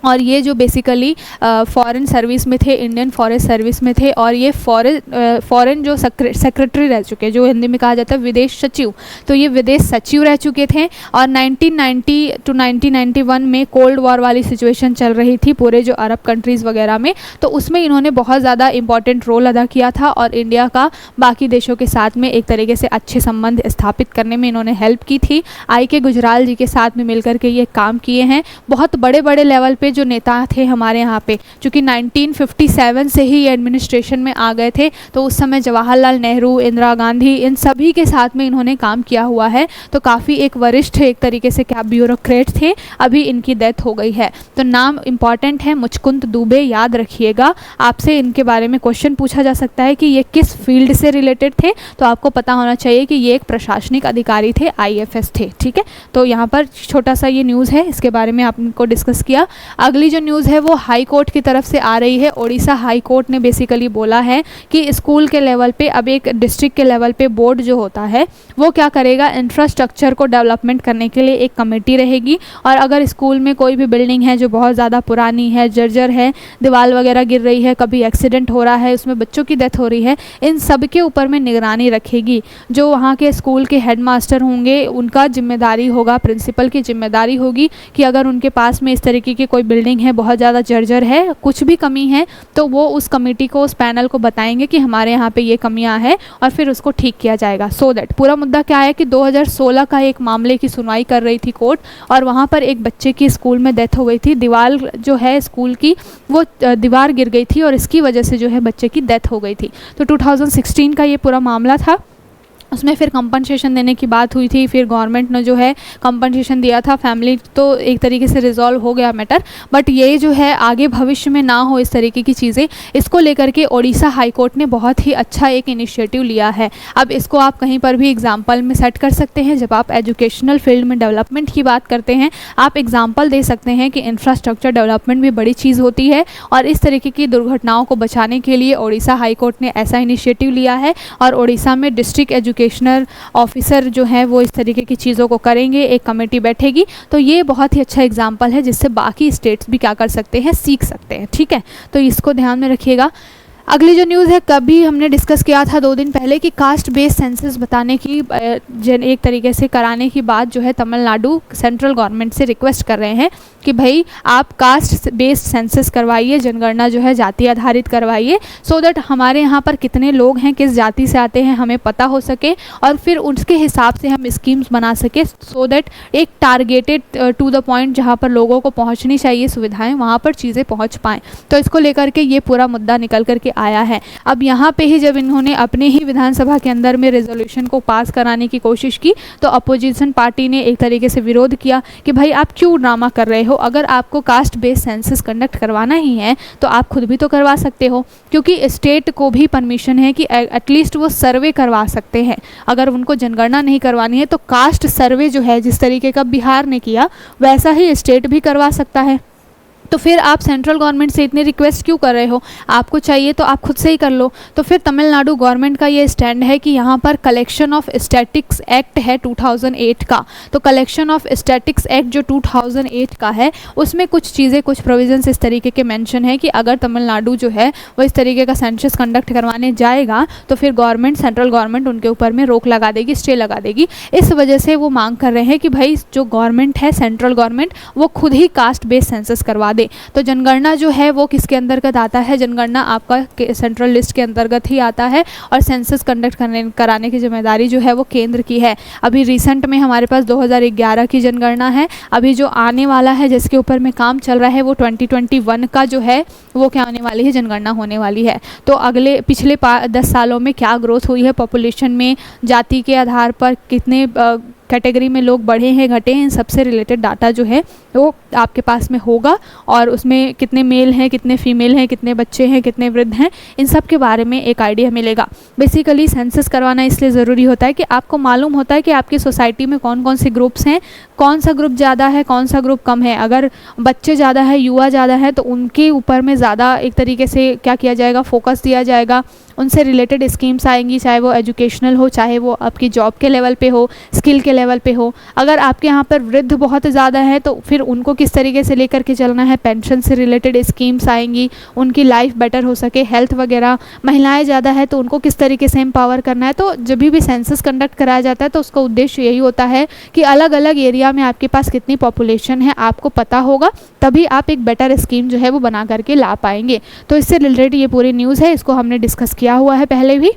और ये जो बेसिकली फॉरेन सर्विस में थे, इंडियन फॉरेस्ट सर्विस में थे और ये फॉरेन जो सेक्रेटरी रह चुके हैं, जो हिंदी में कहा जाता है विदेश सचिव, तो ये विदेश सचिव रह चुके थे। और 1990 टू 1991 में कोल्ड वॉर वाली सिचुएशन चल रही थी पूरे जो अरब कंट्रीज़ वगैरह में, तो उसमें इन्होंने बहुत ज़्यादा इंपॉर्टेंट रोल अदा किया था और इंडिया का बाकी देशों के साथ में एक तरीके से अच्छे संबंध स्थापित करने में इन्होंने हेल्प की थी। आई.के. गुजराल जी के साथ में मिलकर के ये काम किए हैं। बहुत बड़े बड़े लेवल पे जो नेता थे हमारे यहाँ पे, चूँकि 1957 से ही ये एडमिनिस्ट्रेशन में आ गए थे, तो उस समय जवाहरलाल नेहरू, इंदिरा गांधी, इन सभी के साथ में इन्होंने काम किया हुआ है। तो काफ़ी एक वरिष्ठ एक तरीके से क्या ब्यूरोक्रेट थे। अभी इनकी डेथ हो गई है। तो नाम इम्पॉर्टेंट है, मुचकुंद दुबे, याद रखिएगा। आपसे इनके बारे में क्वेश्चन पूछा जा सकता है कि ये किस फील्ड से रिलेटेड थे, तो आपको पता होना चाहिए कि ये एक प्रशासनिक अधिकारी थे, IFS थे, ठीक है। तो यहाँ पर छोटा सा ये न्यूज़ है, इसके बारे में आपको डिस्कस किया। अगली जो न्यूज़ है वो हाई कोर्ट की तरफ से आ रही है। ओडिशा हाई कोर्ट ने बेसिकली बोला है कि स्कूल के लेवल पे, अब एक डिस्ट्रिक्ट के लेवल पे बोर्ड जो होता है वो क्या करेगा, इंफ्रास्ट्रक्चर को डेवलपमेंट करने के लिए एक कमेटी रहेगी। और अगर स्कूल में कोई भी बिल्डिंग है जो बहुत ज़्यादा पुरानी है, जर्जर है, दीवार वगैरह गिर रही है, कभी एक्सीडेंट हो रहा है, उसमें बच्चों की डेथ हो रही है, इन सब के ऊपर में निगरानी रखेगी। जो वहाँ के स्कूल के हेडमास्टर होंगे उनका जिम्मेदारी होगा, प्रिंसिपल की जिम्मेदारी होगी कि अगर उनके पास में इस तरीके की कोई बिल्डिंग है, बहुत ज़्यादा जर्जर है, कुछ भी कमी है, तो वो उस कमेटी को, उस पैनल को बताएंगे कि हमारे यहाँ पे ये कमियां हैं और फिर उसको ठीक किया जाएगा। सो दैट पूरा मुद्दा क्या है कि 2016 का एक मामले की सुनवाई कर रही थी कोर्ट, और वहाँ पर एक बच्चे की स्कूल में डेथ हो गई थी। दीवार जो है स्कूल की, वो दीवार गिर गई थी और इसकी वजह से जो है बच्चे की डेथ हो गई थी। तो 2016 का ये पूरा मामला था। उसमें फिर कंपनसेशन देने की बात हुई थी, फिर गवर्नमेंट ने जो है कंपनसेशन दिया था, फैमिली तो एक तरीके से रिजॉल्व हो गया मैटर। बट ये जो है आगे भविष्य में ना हो इस तरीके की चीज़ें, इसको लेकर के ओडिशा हाई कोर्ट ने बहुत ही अच्छा एक इनिशिएटिव लिया है। अब इसको आप कहीं पर भी एग्जाम्पल में सेट कर सकते हैं। जब आप एजुकेशनल फील्ड में डेवलपमेंट की बात करते हैं, आप एग्जाम्पल दे सकते हैं कि इंफ्रास्ट्रक्चर डेवलपमेंट भी बड़ी चीज़ होती है, और इस तरीके की दुर्घटनाओं को बचाने के लिए ओडिशा हाई कोर्ट ने ऐसा इनिशिएटिव लिया है। और ओडिशा में डिस्ट्रिक्ट एजुकेशनल ऑफिसर जो है वो इस तरीके की चीज़ों को करेंगे, एक कमेटी बैठेगी। तो ये बहुत ही अच्छा एग्जाम्पल है जिससे बाकी स्टेट्स भी क्या कर सकते हैं, सीख सकते हैं। ठीक है, तो इसको ध्यान में रखिएगा। अगली जो न्यूज़ है, कभी हमने डिस्कस किया था 2 दिन पहले कि कास्ट बेस्ड सेंसस बताने की एक तरीके से कराने की बात जो है तमिलनाडु सेंट्रल गवर्नमेंट से रिक्वेस्ट कर रहे हैं कि भाई आप कास्ट बेस्ड सेंसस करवाइए, जनगणना जो है जाति आधारित करवाइए, सो दैट हमारे यहाँ पर कितने लोग हैं, किस जाति से आते हैं, हमें पता हो सके, और फिर उसके हिसाब से हम स्कीम्स बना सके, सो दैट एक टारगेटेड टू द पॉइंट जहाँ पर लोगों को पहुँचनी चाहिए सुविधाएँ, वहाँ पर चीज़ें पहुँच पाएँ। तो इसको लेकर के ये पूरा मुद्दा निकल करके आया है। अब यहाँ पे ही जब इन्होंने अपने ही विधानसभा के अंदर में रेजोल्यूशन को पास कराने की कोशिश की, तो अपोजिशन पार्टी ने एक तरीके से विरोध किया कि भाई आप क्यों ड्रामा कर रहे हो, अगर आपको कास्ट बेस्ड सेंसस कंडक्ट करवाना ही है तो आप खुद भी तो करवा सकते हो, क्योंकि स्टेट को भी परमिशन है कि एटलीस्ट वो सर्वे करवा सकते हैं। अगर उनको जनगणना नहीं करवानी है तो कास्ट सर्वे जो है, जिस तरीके का बिहार ने किया वैसा ही स्टेट भी करवा सकता है। तो फिर आप सेंट्रल गवर्नमेंट से इतनी रिक्वेस्ट क्यों कर रहे हो, आपको चाहिए तो आप खुद से ही कर लो। तो फिर तमिलनाडु गवर्नमेंट का ये स्टैंड है कि यहाँ पर कलेक्शन ऑफ स्टैटिक्स एक्ट है 2008 का, तो कलेक्शन ऑफ स्टैटिक्स एक्ट जो 2008 का है उसमें कुछ चीज़ें, कुछ प्रोविजंस इस तरीके के मेंशन है कि अगर तमिलनाडु जो है वो इस तरीके का सेंसस कंडक्ट करवाने जाएगा तो फिर गवर्नमेंट, सेंट्रल गवर्नमेंट उनके ऊपर में रोक लगा देगी, स्टे लगा देगी। इस वजह से वो मांग कर रहे हैं कि भाई जो गवर्नमेंट है, सेंट्रल गवर्नमेंट, वो खुद ही कास्ट बेस्ड सेंसस करवा दे। तो जनगणना जो है वो किसके अंतर्गत आता है, जनगणना आपका सेंट्रल लिस्ट के अंतर्गत ही आता है, और सेंसस कंडक्ट कराने की जिम्मेदारी जो है वो केंद्र की है। अभी रिसेंट में हमारे पास 2011 की जनगणना है, अभी जो आने वाला है जिसके ऊपर में काम चल रहा है वो 2021 का जो है वो क्या होने वाली है, जनगणना होने वाली है। तो अगले पिछले 10 सालों में क्या ग्रोथ हुई है पॉपुलेशन में, जाति के आधार पर कितने कैटेगरी में लोग बढ़े हैं, घटे हैं, इन सबसे रिलेटेड डाटा जो है वो आपके पास में होगा, और उसमें कितने मेल हैं, कितने फीमेल हैं, कितने बच्चे हैं, कितने वृद्ध हैं, इन सब के बारे में एक आइडिया मिलेगा। बेसिकली सेंसस करवाना इसलिए ज़रूरी होता है कि आपको मालूम होता है कि आपकी सोसाइटी में कौन कौन से ग्रुप्स हैं, कौन सा ग्रुप ज़्यादा है, कौन सा ग्रुप कम है। अगर बच्चे ज़्यादा है, युवा ज़्यादा है, तो उनके ऊपर में ज़्यादा एक तरीके से क्या किया जाएगा, फोकस दिया जाएगा, उनसे रिलेटेड स्कीम्स आएंगी, चाहे वो एजुकेशनल हो, चाहे वो आपकी जॉब के लेवल पे हो, स्किल के लेवल पे हो। अगर आपके यहाँ पर वृद्ध बहुत ज़्यादा है तो फिर उनको किस तरीके से लेकर के चलना है, पेंशन से रिलेटेड स्कीम्स आएंगी, उनकी लाइफ बेटर हो सके, हेल्थ वगैरह। महिलाएं ज़्यादा है तो उनको किस तरीके से एम्पावर करना है। तो जब भी सेंसस कंडक्ट कराया जाता है तो उसका उद्देश्य यही होता है कि अलग अलग एरिया में आपके पास कितनी पॉपुलेशन है आपको पता होगा, तभी आप एक बेटर स्कीम जो है वो बना करके ला पाएंगे। तो इससे रिलेटेड ये पूरी न्यूज़ है, इसको हमने डिस्कस किया हुआ है पहले भी।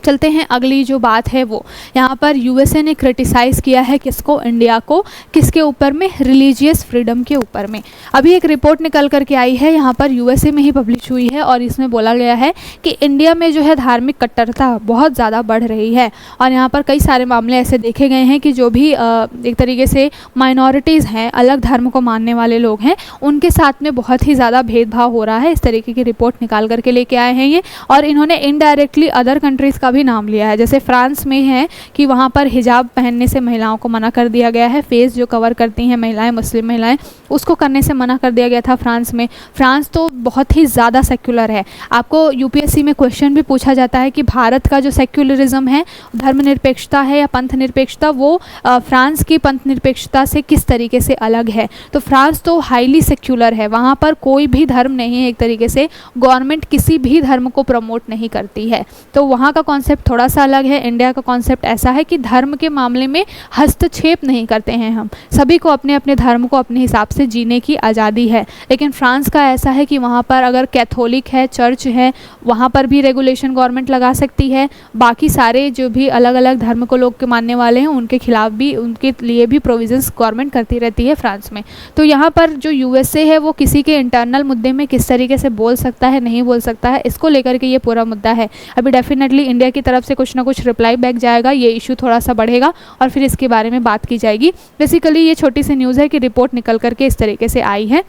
चलते हैं अगली जो बात है वो, यहाँ पर यूएसए ने क्रिटिसाइज़ किया है किसको, इंडिया को, किसके ऊपर में, रिलीजियस फ्रीडम के ऊपर में। अभी एक रिपोर्ट निकल करके आई है, यहाँ पर यूएसए में ही पब्लिश हुई है, और इसमें बोला गया है कि इंडिया में जो है धार्मिक कट्टरता बहुत ज़्यादा बढ़ रही है, और यहाँ पर कई सारे मामले ऐसे देखे गए हैं कि जो भी एक तरीके से माइनॉरिटीज़ हैं, अलग धर्म को मानने वाले लोग हैं, उनके साथ में बहुत ही ज़्यादा भेदभाव हो रहा है। इस तरीके की रिपोर्ट निकाल करके लेके आए हैं ये, और इन्होंने इनडायरेक्टली अदर कंट्रीज़ का भी नाम लिया है। जैसे फ्रांस में है कि वहाँ पर हिजाब पहनने से महिलाओं को मना कर दिया गया है, फेस जो कवर करती हैं महिलाएं, मुस्लिम महिलाएं, उसको करने से मना कर दिया गया था फ्रांस में। फ्रांस तो बहुत ही ज़्यादा सेक्युलर है। आपको यूपीएससी में क्वेश्चन भी पूछा जाता है कि भारत का जो सेक्युलरिज्म है, धर्मनिरपेक्षता है या पंथ निरपेक्षता, वो फ्रांस की पंथ निरपेक्षता से किस तरीके से अलग है। तो फ्रांस तो हाईली सेक्युलर है, वहाँ पर कोई भी धर्म नहीं है, एक तरीके से गवर्नमेंट किसी भी धर्म को प्रमोट नहीं करती है। तो वहाँ का कॉन्सेप्ट थोड़ा सा अलग है। इंडिया का कॉन्सेप्ट ऐसा है कि धर्म के मामले में हस्तक्षेप नहीं करते हैं हम, सभी को अपने अपने धर्म को अपने हिसाब से जीने की आज़ादी है। लेकिन फ्रांस का ऐसा है कि वहाँ पर अगर कैथोलिक है, चर्च है, वहाँ पर भी रेगुलेशन गवर्नमेंट लगा सकती है। बाकी सारे जो भी अलग अलग धर्म को लोग के मानने वाले हैं उनके खिलाफ भी, उनके लिए भी प्रोविजंस गवर्नमेंट करती रहती है फ्रांस में। तो यहाँ पर जो यूएसए है वो किसी के इंटरनल मुद्दे में किस तरीके से बोल सकता है, नहीं बोल सकता है, इसको लेकर के ये पूरा मुद्दा है। अभी डेफिनेटली इंडिया इंडिया की तरफ से कुछ ना कुछ रिप्लाई बैक जाएगा, ये इशू थोड़ा सा बढ़ेगा और फिर इसके बारे में बात की जाएगी। बेसिकली ये छोटी सी न्यूज़ है कि रिपोर्ट निकल करके इस तरीके से आई है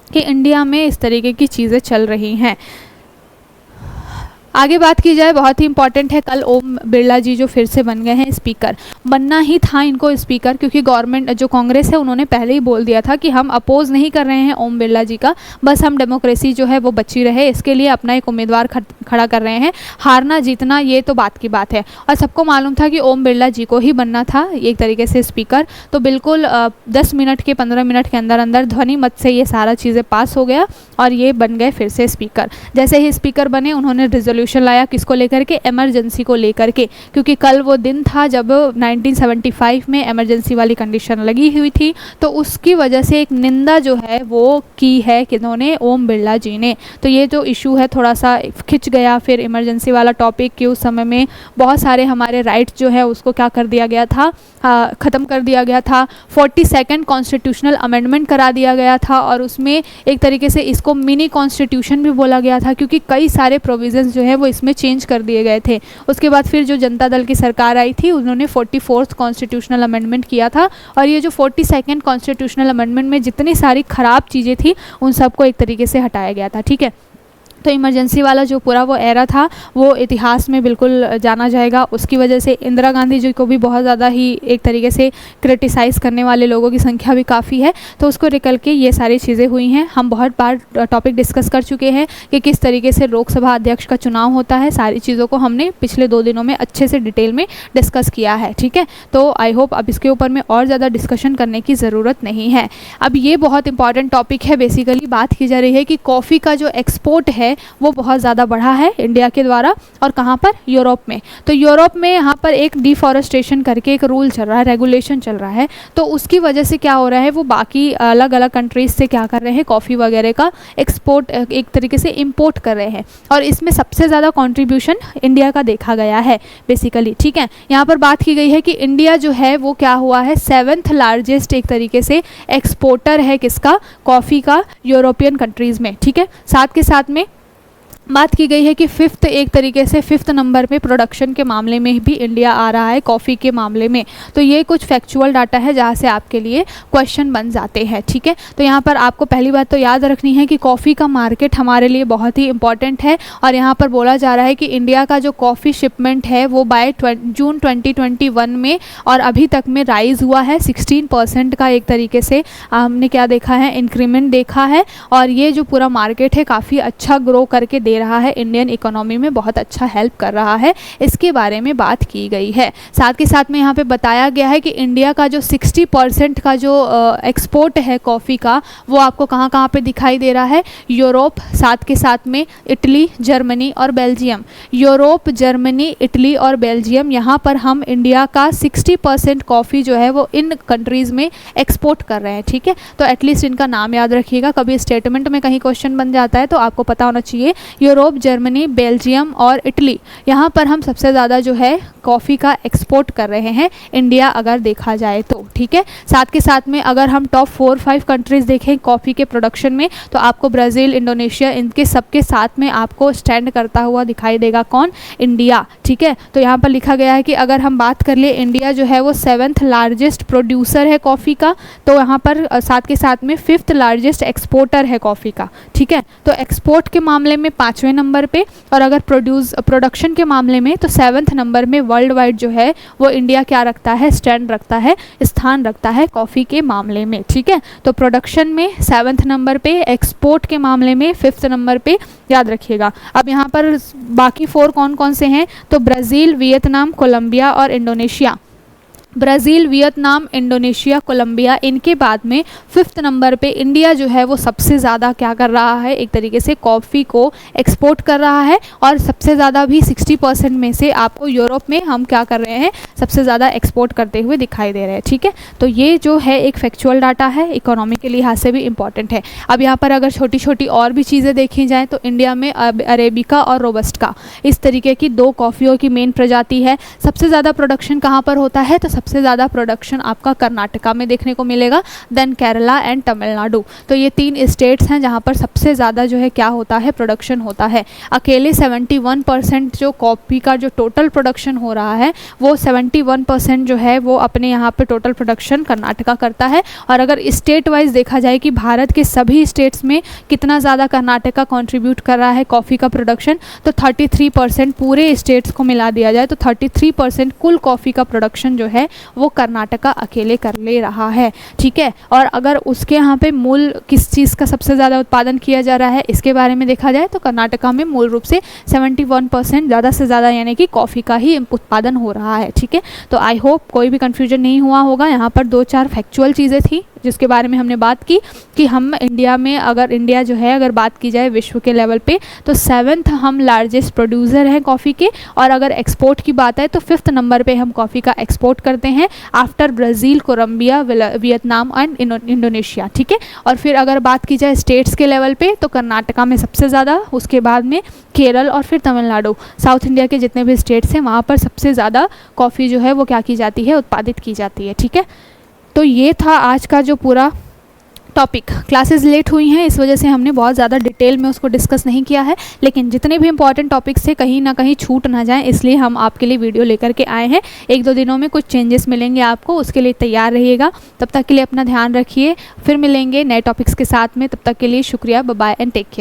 कि इंडिया में इस तरीके की चीज़ें चल रही हैं। आगे बात की जाए, बहुत ही इंपॉर्टेंट है, कल ओम बिरला जी जो फिर से बन गए हैं स्पीकर, बनना ही था इनको स्पीकर, क्योंकि गवर्नमेंट जो कांग्रेस है उन्होंने पहले ही बोल दिया था कि हम अपोज नहीं कर रहे हैं ओम बिरला जी का, बस हम डेमोक्रेसी जो है वो बची रहे इसके लिए अपना एक उम्मीदवार खड़ा कर रहे हैं। हारना जीतना ये तो बात की बात है, और सबको मालूम था कि ओम बिरला जी को ही बनना था एक तरीके से स्पीकर। तो बिल्कुल 10 मिनट के 15 मिनट के अंदर अंदर ध्वनि मत से ये सारा चीज़ें पास हो गया और ये बन गए फिर से स्पीकर। जैसे ही स्पीकर बने उन्होंने रिजोल्यूशन लाया, किसको लेकर के, इमरजेंसी को लेकर के, क्योंकि कल वो दिन था जब 1975 में इमरजेंसी वाली कंडीशन लगी हुई थी, तो उसकी वजह से एक निंदा जो है वो की है किन्होंने, ओम बिरला जी ने। तो ये जो इशू है थोड़ा सा खिंच गया, फिर इमरजेंसी वाला टॉपिक कि उस समय में बहुत सारे हमारे राइट्स जो है उसको क्या कर दिया गया था, ख़त्म कर दिया गया था। 42nd कॉन्स्टिट्यूशनल अमेंडमेंट करा दिया गया था और उसमें एक तरीके से इसको मिनी कॉन्स्टिट्यूशन भी बोला गया था, क्योंकि कई सारे प्रोविजंस जो है वो इसमें चेंज कर दिए गए थे। उसके बाद फिर जो जनता दल की सरकार आई थी उन्होंने 44th कॉन्स्टिट्यूशनल अमेंडमेंट किया था, और ये जो 42nd कॉन्स्टिट्यूशनल अमेंडमेंट में जितनी सारी ख़राब चीज़ें थी उन सबको एक तरीके से हटाया गया था। ठीक है, तो इमरजेंसी वाला जो पूरा वो एरा था वो इतिहास में बिल्कुल जाना जाएगा। उसकी वजह से इंदिरा गांधी जी को भी बहुत ज़्यादा ही एक तरीके से क्रिटिसाइज़ करने वाले लोगों की संख्या भी काफ़ी है, तो उसको निकल के ये सारी चीज़ें हुई हैं। हम बहुत बार टॉपिक डिस्कस कर चुके हैं कि किस तरीके से लोकसभा अध्यक्ष का चुनाव होता है, सारी चीज़ों को हमने पिछले 2 दिनों में अच्छे से डिटेल में डिस्कस किया है। ठीक है, तो आई होप अब इसके ऊपर में और ज़्यादा डिस्कशन करने की ज़रूरत नहीं है। अब ये बहुत इंपॉर्टेंट टॉपिक है, बेसिकली बात की जा रही है कि कॉफ़ी का जो एक्सपोर्ट है वो बहुत ज़्यादा बढ़ा है इंडिया के द्वारा, और कहाँ पर, यूरोप में। तो यूरोप में यहाँ पर एक डिफॉरेस्टेशन करके एक रूल चल रहा है, रेगुलेशन चल रहा है, तो उसकी वजह से क्या हो रहा है, वो बाकी अलग अलग कंट्रीज़ से क्या कर रहे हैं, कॉफ़ी वगैरह का एक्सपोर्ट एक तरीके से इम्पोर्ट कर रहे हैं, और इसमें सबसे ज़्यादा कॉन्ट्रीब्यूशन इंडिया का देखा गया है बेसिकली। ठीक है, यहाँ पर बात की गई है कि इंडिया जो है वो क्या हुआ है, 7th लार्जेस्ट एक तरीके से एक्सपोर्टर है किसका, कॉफ़ी का, यूरोपियन कंट्रीज़ में। ठीक है, साथ के साथ में बात की गई है कि 5th एक तरीके से 5th नंबर पे प्रोडक्शन के मामले में भी इंडिया आ रहा है कॉफ़ी के मामले में। तो ये कुछ फैक्चुअल डाटा है जहाँ से आपके लिए क्वेश्चन बन जाते हैं। ठीक है, तो यहाँ पर आपको पहली बात तो याद रखनी है कि कॉफ़ी का मार्केट हमारे लिए बहुत ही इंपॉर्टेंट है, और यहाँ पर बोला जा रहा है कि इंडिया का जो कॉफ़ी शिपमेंट है वो बाय जून 2021 में और अभी तक में राइज़ हुआ है 16% का एक तरीके से हमने क्या देखा है, इंक्रीमेंट देखा है, और ये जो पूरा मार्केट है काफ़ी अच्छा ग्रो करके दे रहा है, इंडियन इकोनॉमी में बहुत अच्छा हेल्प कर रहा है, इसके बारे में बात की गई है। साथ के साथ में यहाँ पे बताया गया है कि इंडिया का जो 60% का जो एक्सपोर्ट है कॉफ़ी का वो आपको कहाँ कहाँ पे दिखाई दे रहा है, यूरोप, साथ के साथ में इटली, जर्मनी और बेल्जियम। यूरोप, जर्मनी, इटली और बेल्जियम, यहाँ पर हम इंडिया का 60% कॉफ़ी जो है वो इन कंट्रीज़ में एक्सपोर्ट कर रहे हैं। ठीक है, तो एटलीस्ट इनका नाम याद रखिएगा, कभी स्टेटमेंट में कहीं क्वेश्चन बन जाता है तो आपको पता होना चाहिए। यूरोप, जर्मनी, बेल्जियम और इटली, यहाँ पर हम सबसे ज़्यादा जो है कॉफ़ी का एक्सपोर्ट कर रहे हैं इंडिया अगर देखा जाए तो। ठीक है, साथ के साथ में अगर हम टॉप 4-5 कंट्रीज़ देखें कॉफ़ी के प्रोडक्शन में तो आपको ब्राज़ील, इंडोनेशिया, इनके सबके साथ में आपको स्टैंड करता हुआ दिखाई देगा कौन, इंडिया। ठीक है, तो यहाँ पर लिखा गया है कि अगर हम बात कर ले इंडिया जो है वो 7th लार्जेस्ट प्रोड्यूसर है कॉफ़ी का, तो यहाँ पर साथ के साथ में 5th लार्जेस्ट एक्सपोर्टर है कॉफ़ी का। ठीक है, तो एक्सपोर्ट के मामले में 5वें नंबर पे, और अगर प्रोडक्शन के मामले में तो 7th नंबर में वर्ल्ड वाइड जो है वो इंडिया क्या रखता है, स्टैंड रखता है, स्थान रखता है कॉफ़ी के मामले में। ठीक है, तो प्रोडक्शन में 7th नंबर पे, एक्सपोर्ट के मामले में 5th नंबर पे, याद रखिएगा। अब यहाँ पर बाकी 4 कौन कौन से हैं, तो ब्राज़ील, वियतनाम, कोलंबिया और Indonesia. Brazil, Vietnam, Indonesia, Colombia, इनके बाद में 5th नंबर पे इंडिया जो है वो सबसे ज़्यादा क्या कर रहा है, एक तरीके से कॉफ़ी को एक्सपोर्ट कर रहा है, और सबसे ज़्यादा भी 60% में से आपको यूरोप में हम क्या कर रहे हैं, सबसे ज़्यादा एक्सपोर्ट करते हुए दिखाई दे रहे हैं। ठीक है, तो ये जो है एक फैक्चुअल डाटा है, इकोनॉमी के लिहाज से भी इंपॉर्टेंट है। अब यहाँ पर अगर छोटी छोटी और भी चीज़ें देखी जाएँ तो इंडिया में अरेबिका और रोबस्टा, इस तरीके की 2 कॉफ़ियों की मेन प्रजाति है। सबसे ज़्यादा प्रोडक्शन कहाँ पर होता है, तो सबसे ज़्यादा प्रोडक्शन आपका कर्नाटका में देखने को मिलेगा, देन केरला एंड तमिलनाडु। तो ये 3 स्टेट्स हैं जहाँ पर सबसे ज़्यादा जो है क्या होता है, प्रोडक्शन होता है। अकेले 71% जो कॉफ़ी का जो टोटल प्रोडक्शन हो रहा है वो 71% जो है वो अपने यहाँ पे टोटल प्रोडक्शन कर्नाटका करता है। और अगर स्टेट वाइज देखा जाए कि भारत के सभी स्टेट्स में कितना ज़्यादा कर्नाटका कंट्रीब्यूट कर रहा है कॉफ़ी का प्रोडक्शन, तो 33% पूरे स्टेट्स को मिला दिया जाए तो 33% कुल कॉफ़ी का प्रोडक्शन जो है वो कर्नाटका अकेले कर ले रहा है। ठीक है, और अगर उसके यहाँ पे मूल किस चीज़ का सबसे ज़्यादा उत्पादन किया जा रहा है इसके बारे में देखा जाए तो कर्नाटका में मूल रूप से 71% ज़्यादा से ज़्यादा यानी कि कॉफ़ी का ही उत्पादन हो रहा है। ठीक है, तो आई होप कोई भी कन्फ्यूजन नहीं हुआ होगा। यहाँ पर 2-4 फैक्चुअल चीज़ें थी जिसके बारे में हमने बात की कि हम इंडिया में, अगर इंडिया जो है अगर बात की जाए विश्व के लेवल पे तो 7th हम लार्जेस्ट प्रोड्यूसर हैं कॉफ़ी के, और अगर एक्सपोर्ट की बात है तो 5th नंबर पे हम कॉफ़ी का एक्सपोर्ट करते हैं after Brazil, Colombia, Vietnam and Indonesia. ठीक है, और फिर अगर बात की जाए स्टेट्स के लेवल पे तो कर्नाटका में सबसे ज़्यादा, उसके बाद में केरल और फिर तमिलनाडु। साउथ इंडिया के जितने भी स्टेट्स हैं वहाँ पर सबसे ज़्यादा कॉफ़ी जो है वो क्या की जाती है, उत्पादित की जाती है। ठीक है, तो ये था आज का जो पूरा टॉपिक। क्लासेस लेट हुई हैं इस वजह से हमने बहुत ज़्यादा डिटेल में उसको डिस्कस नहीं किया है, लेकिन जितने भी इंपॉर्टेंट टॉपिक्स थे कहीं ना कहीं छूट ना जाएं इसलिए हम आपके लिए वीडियो लेकर के आए हैं। 1-2 दिनों में कुछ चेंजेस मिलेंगे आपको, उसके लिए तैयार रहिएगा। तब तक के लिए अपना ध्यान रखिए, फिर मिलेंगे नए टॉपिक्स के साथ में। तब तक के लिए शुक्रिया, bye bye and take care.